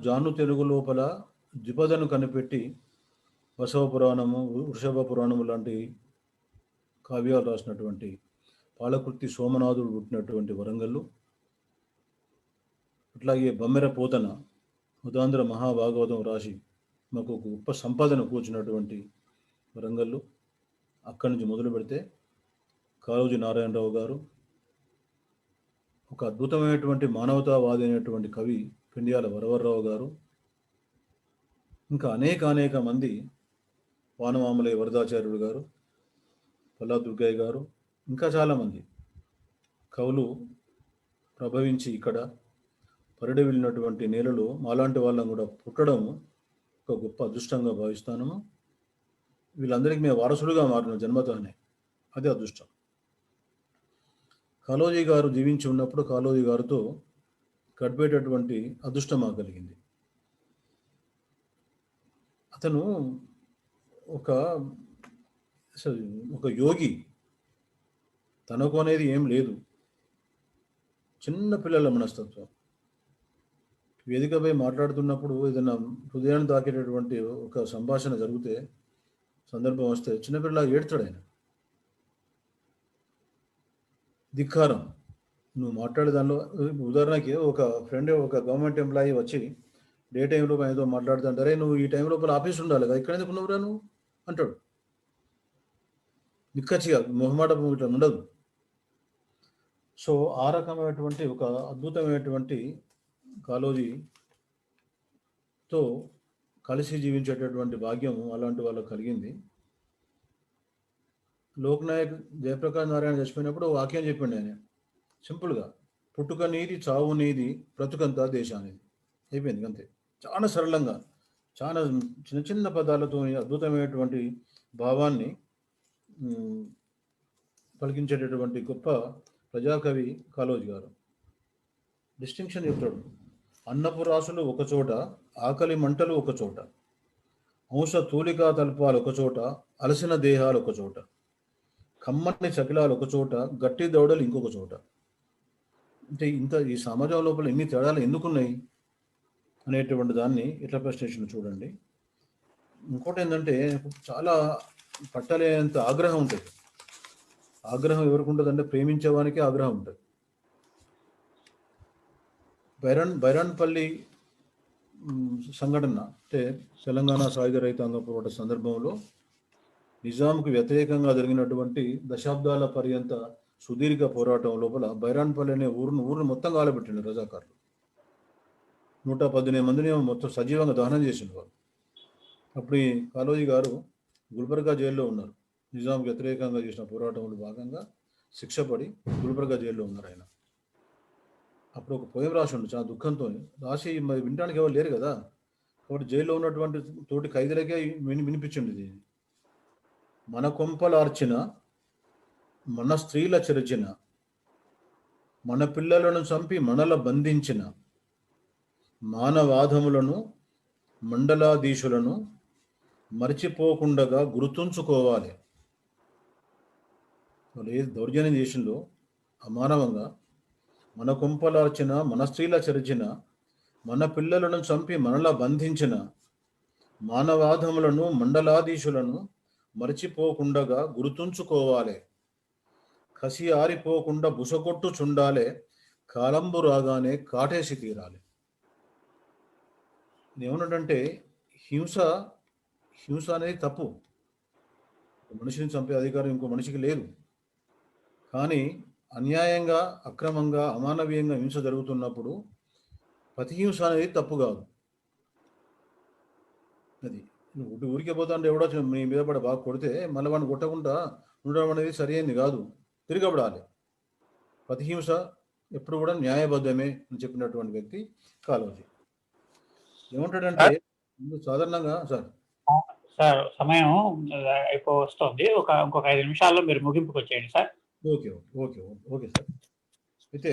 జాను తెలుగు లోపల ద్విపదను కనిపెట్టి బసవ పురాణము, వృషభ పురాణము లాంటి కావ్యాలు రాసినటువంటి పాలకుర్తి సోమనాథుడు పుట్టినటువంటి వరంగల్లు, అట్లాగే బమ్మెర పోతన ఉదాంధ్ర మహాభాగవతం రాసి మాకు ఒక గొప్ప సంపాదన కూర్చున్నటువంటి వరంగల్లు. అక్కడి నుంచి మొదలు పెడితే కాళోజీ నారాయణరావు గారు, ఒక అద్భుతమైనటువంటి మానవతావాది అయినటువంటి కవి పెండియాల వరవర్రావు గారు, ఇంకా అనేక మంది, వానమామలై వరదాచార్యుడు గారు, పల్లా దుర్గయ్య గారు, ఇంకా చాలామంది కవులు ప్రభవించి ఇక్కడ పరిడి వెళ్ళినటువంటి నేలలో మాలాంటి వాళ్ళని కూడా పుట్టడం ఒక గొప్ప అదృష్టంగా భావిస్తాను. వీళ్ళందరికీ మేము వారసులుగా మారిన జన్మతోనే, అదే అదృష్టం. కాళోజీ గారు జీవించి ఉన్నప్పుడు కాళోజీ గారితో గడిపేటటువంటి అదృష్టం మాకు కలిగింది. అతను ఒక యోగి, తనకు అనేది ఏం లేదు, చిన్న పిల్లల మనస్తత్వం. వేదికపై మాట్లాడుతున్నప్పుడు ఏదైనా హృదయాన్ని తాకేటటువంటి ఒక సంభాషణ జరిగితే, సందర్భం వస్తే చిన్నపిల్లలా ఏడ్చాడు ఆయన. ధిక్కారం. నువ్వు మాట్లాడే దానిలో ఉదాహరణకి ఒక ఫ్రెండ్, ఒక గవర్నమెంట్ ఎంప్లాయీ వచ్చి డే టైంలో ఆయనతో మాట్లాడుతుంటారే, నువ్వు ఈ టైం లోపల ఆఫీస్ ఉండాలి కదా, ఇక్కడ ఎందుకు నువ్వురా నువ్వు అంటాడు. నిక్కచ్చిగా మొహమాటం ఇట్లా ఉండదు. సో ఆ రకమైనటువంటి ఒక అద్భుతమైనటువంటి కాళోజీతో కలిసి జీవించేటటువంటి భాగ్యం అలాంటి వాళ్ళకు కలిగింది. లోక్నాయక్ జయప్రకాష్ నారాయణ చచ్చిపోయినప్పుడు వాక్యం చెప్పండి ఆయన, సింపుల్గా, పుట్టుక నీది చావు నీది బ్రతుకంతా దేశానిది, అయిపోయింది అంతే. చాలా సరళంగా, చాలా చిన్న పదాలతో అద్భుతమైనటువంటి భావాన్ని పలికించేటటువంటి గొప్ప ప్రజాకవి కాళోజీ గారు. డిస్టింక్షన్ చెప్తాడు. అన్నపు రాసులు ఒకచోట, ఆకలి మంటలు ఒకచోట, అంశ తూలికా తల్పాలు ఒకచోట, అలసిన దేహాలు ఒకచోట, కమ్మని చకిలాలు ఒకచోట, గట్టి దౌడలు ఇంకొక చోట. అంటే ఈ సమాజం లోపల ఎన్ని తేడాలు ఎందుకున్నాయి అనేటువంటి దాన్ని ఇట్లా ప్రశ్నించిన చూడండి. ఇంకోటి ఏంటంటే చాలా పట్టలేనంత ఆగ్రహం ఉంటుంది. ఆగ్రహం ఎవరికి ఉంటుంది అంటే ప్రేమించేవానికి ఆగ్రహం ఉంటుంది. బైరాన్పల్లి సంఘటన అంటే తెలంగాణ సాయుధ రైతాంగ పోరాట సందర్భంలో నిజాంకు వ్యతిరేకంగా జరిగినటువంటి దశాబ్దాల పర్యంత సుదీర్ఘ పోరాటం లోపల బైరాన్పల్లి అనే ఊరును మొత్తం కాలబెట్టిండు రజాకారులు. 118 మందిని మొత్తం సజీవంగా దహనం చేసిండు వాళ్ళు. అప్పుడు ఈ కాళోజీ గారు గుల్బర్గా జైల్లో ఉన్నారు. నిజాంకు వ్యతిరేకంగా చేసిన పోరాటంలో భాగంగా శిక్ష పడి గుల్బర్గా జైల్లో ఉన్నారు ఆయన. అప్పుడు ఒక పోయం రాసిండు చాలా దుఃఖంతో, రాసి మరి వినడానికి ఎవరు లేరు కదా, కాబట్టి జైల్లో ఉన్నటువంటి తోటి ఖైదీలకే వినిపించింది ఇది. మన కొంపలార్చిన, మన స్త్రీల చెరిచిన, మన పిల్లలను చంపి మనల బంధించిన, మానవాధములను మండలాధీశులను మరిచిపోకుండగా గుర్తుంచుకోవాలి. వాళ్ళు ఏ దౌర్జన్యం దేశంలో అమానవంగా మన కుంపలార్చిన, మన స్త్రీల చెరిచిన, మన పిల్లలను చంపి మనలా బంధించిన మానవాధములను మండలాధీశులను మరిచిపోకుండగా గుర్తుంచుకోవాలి. కసి ఆరిపోకుండా బుసకొట్టు చుండాలే, కాలంబు రాగానే కాటేసి తీరాలి. ఏమన్నాడంటే హింస హింస అనేది తప్పు. మనిషిని చంపే అధికారం ఇంకో మనిషికి లేదు. కానీ అన్యాయంగా, అక్రమంగా, అమానవీయంగా హింస జరుగుతున్నప్పుడు ప్రతిహింస అనేది తప్పు కాదు. అది ఊరికే పోతా అంటే ఎవడో మీ మీద పడి బాగా కొడితే మళ్ళీ వాడిని కొట్టకుండా ఉండడం అనేది సరైనది కాదు. తిరగబడాలి. ప్రతిహింస ఎప్పుడు కూడా న్యాయబద్ధమే అని చెప్పినటువంటి వ్యక్తి కాళోజీ. ఏమంటాడంటే సాధారణంగా సార్ సమయం వస్తుంది, ఇంకొక 5 నిమిషాల్లో మీరు ముగింపుకు వచ్చేయండి sir. Okay okay okay okay sir. అయితే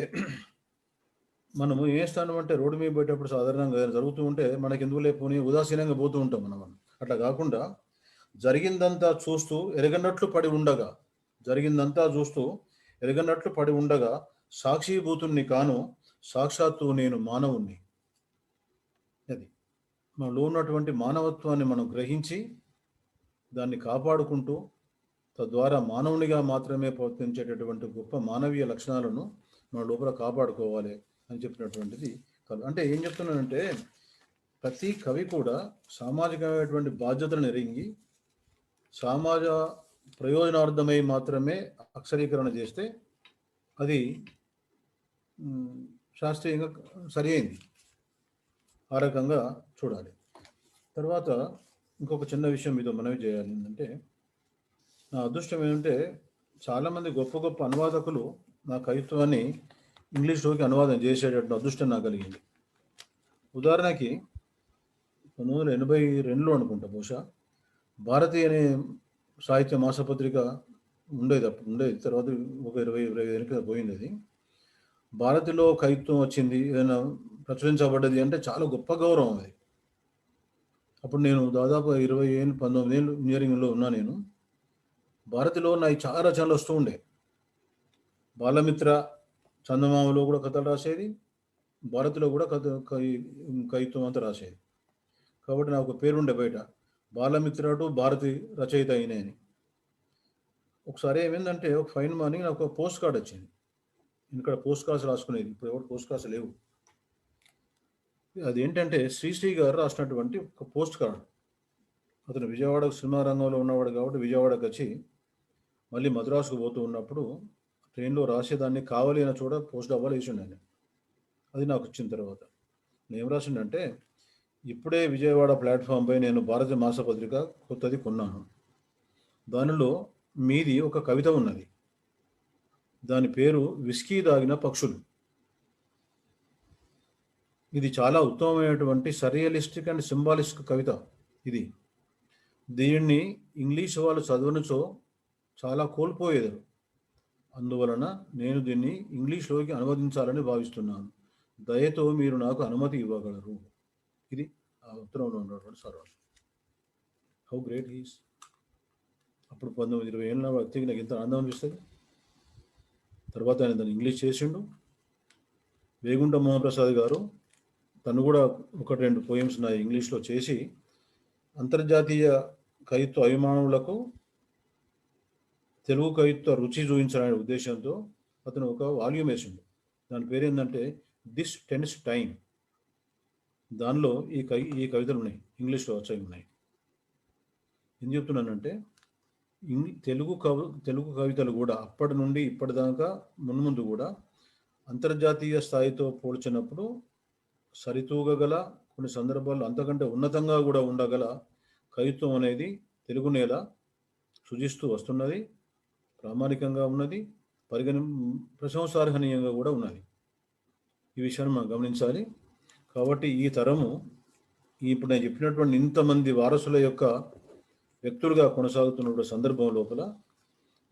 మనము ఏ స్థానం అంటే రోడ్డు మీద పోయేటప్పుడు సాధారణంగా జరుగుతూ ఉంటే మనకి ఎందుకు లేకపోని ఉదాసీనంగా పోతూ ఉంటాం మనం. అట్లా కాకుండా జరిగిందంతా చూస్తూ ఎరగనట్లు పడి ఉండగా, సాక్షిభూతుణ్ణి కాను, సాక్షాత్తు నేను మానవుణ్ణి. అది మనలో ఉన్నటువంటి మానవత్వాన్ని మనం గ్రహించి దాన్ని కాపాడుకుంటూ తద్వారా మానవునిగా మాత్రమే ప్రవర్తించేటటువంటి గొప్ప మానవీయ లక్షణాలను మన లోపల కాపాడుకోవాలి అని చెప్పినటువంటిది. అంటే ఏం చెప్తున్నానంటే ప్రతి కవి కూడా సామాజికమైనటువంటి బాధ్యతలను ఎరిగి సమాజ ప్రయోజనార్థమై మాత్రమే అక్షరీకరణ చేస్తే అది శాస్త్రీయంగా సరి అయింది. ఆ రకంగా చూడాలి. తర్వాత ఇంకొక చిన్న విషయం మీతో మనవి చేయాలి ఏంటంటే, నా అదృష్టం ఏంటంటే చాలామంది గొప్ప గొప్ప అనువాదకులు నా కవిత్వాన్ని ఇంగ్లీష్లోకి అనువాదం చేసేటటువంటి అదృష్టం నాకు కలిగింది. ఉదాహరణకి 1982లో అనుకుంటా బహుశా భారతి అనే సాహిత్య మాసపత్రిక ఉండేది. తర్వాత ఒక 20-25 ఏళ్ళకి పోయింది. అది భారతిలో కవిత్వం వచ్చింది, ఏదైనా ప్రచురించబడ్డది అంటే చాలా గొప్ప గౌరవం అది. అప్పుడు నేను దాదాపు 19 ఏళ్ళు ఇంజనీరింగ్లో ఉన్నా. నేను భారతిలో నాకు చాలా రచనలు వస్తూ ఉండే. బాలమిత్ర చందమామలో కూడా కథలు రాసేది, భారతిలో కూడా కవిత్వం అంతా రాసేది. కాబట్టి నాకు పేరుండే బయట బాలమిత్ర టు భారతి రచయిత అయిన అని. ఒకసారి ఏమైందంటే ఒక ఫైన్ మార్నింగ్ నాకు ఒక పోస్ట్ కార్డ్ వచ్చింది. ఇక్కడ పోస్ట్ కార్డ్స్ రాసుకునేది, ఇప్పుడు ఎవరు పోస్ట్ కార్డ్స్ లేవు. అదేంటంటే శ్రీశ్రీ గారు రాసినటువంటి ఒక పోస్ట్ కార్డు. అతను విజయవాడ సినిమా రంగంలో ఉన్నవాడు కాబట్టి విజయవాడకు వచ్చి మళ్ళీ మద్రాసుకు పోతూ ఉన్నప్పుడు ట్రైన్లో రాసేదాన్ని కావాలి అన్న చోట పోస్ట్ డబ్బాలు వేసిండండి. అది నాకు వచ్చిన తర్వాత నేను ఏం రాసిండంటే, ఇప్పుడే విజయవాడ ప్లాట్ఫామ్పై నేను భారత మాసపత్రిక కొత్తది కొన్నాను. దానిలో మీది ఒక కవిత ఉన్నది. దాని పేరు విస్కీ దాగిన పక్షులు. ఇది చాలా ఉత్తమమైనటువంటి సరియలిస్టిక్ అండ్ సింబాలిస్టిక్ కవిత. దీన్ని ఇంగ్లీష్ వాళ్ళు చదవనుచో చాలా కోల్పోయేది. అందువలన నేను దీన్ని ఇంగ్లీష్లోకి అనువదించాలని భావిస్తున్నాను. దయతో మీరు నాకు అనుమతి ఇవ్వగలరు. ఇది ఆ ఉత్తరంలో ఉన్నటువంటి సర్వం. How great he's. అప్పుడు 19-20 ఏళ్ళ వ్యక్తికి నాకు ఎంత ఆనందం అనిపిస్తుంది. తర్వాత ఆయన దాన్ని ఇంగ్లీష్ చేసిండు. వేగుంట మోహన్ప్రసాద్ గారు తను కూడా 1-2 పోయమ్స్ నా ఇంగ్లీష్లో చేసి అంతర్జాతీయ కవిత్వ అభిమానులకు తెలుగు కవిత్వ రుచి చూపించాలనే ఉద్దేశంతో అతను ఒక వాల్యూమ్ వేసిండు. దాని పేరు ఏంటంటే దిస్ టెన్స్ టైమ్. దానిలో ఈ కవితలు ఉన్నాయి, ఇంగ్లీష్లో వచ్చాయి ఉన్నాయి. ఏం చెప్తున్నానంటే తెలుగు కవితలు కూడా అప్పటి నుండి ఇప్పటిదాకా మున్ముందు కూడా అంతర్జాతీయ స్థాయితో పోల్చినప్పుడు సరితూగగల, కొన్ని సందర్భాల్లో అంతకంటే ఉన్నతంగా కూడా ఉండగల కవిత్వం అనేది తెలుగు నేల సృజిస్తూ వస్తున్నది. ప్రామాణికంగా ఉన్నది, ప్రశంసార్హనీయంగా కూడా ఉన్నది. ఈ విషయాన్ని మనం గమనించాలి. కాబట్టి ఈ తరము ఇప్పుడు నేను చెప్పినటువంటి ఇంతమంది వారసుల యొక్క వ్యక్తులుగా కొనసాగుతున్న సందర్భం లోపల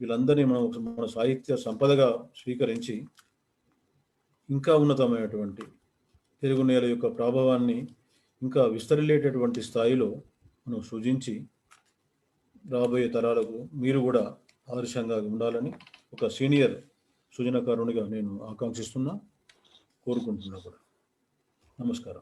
వీళ్ళందరినీ మన సాహిత్య సంపదగా స్వీకరించి ఇంకా ఉన్నతమైనటువంటి తెలుగు నేల యొక్క ప్రభావాన్ని ఇంకా విస్తరిల్లేటటువంటి స్థాయిలో మనం సృజించి రాబోయే తరాలకు మీరు కూడా ఆదర్శంగా ఉండాలని ఒక సీనియర్ సృజనకారునిగా నేను ఆకాంక్షిస్తున్నా, కోరుకుంటున్నా కూడా. నమస్కారం.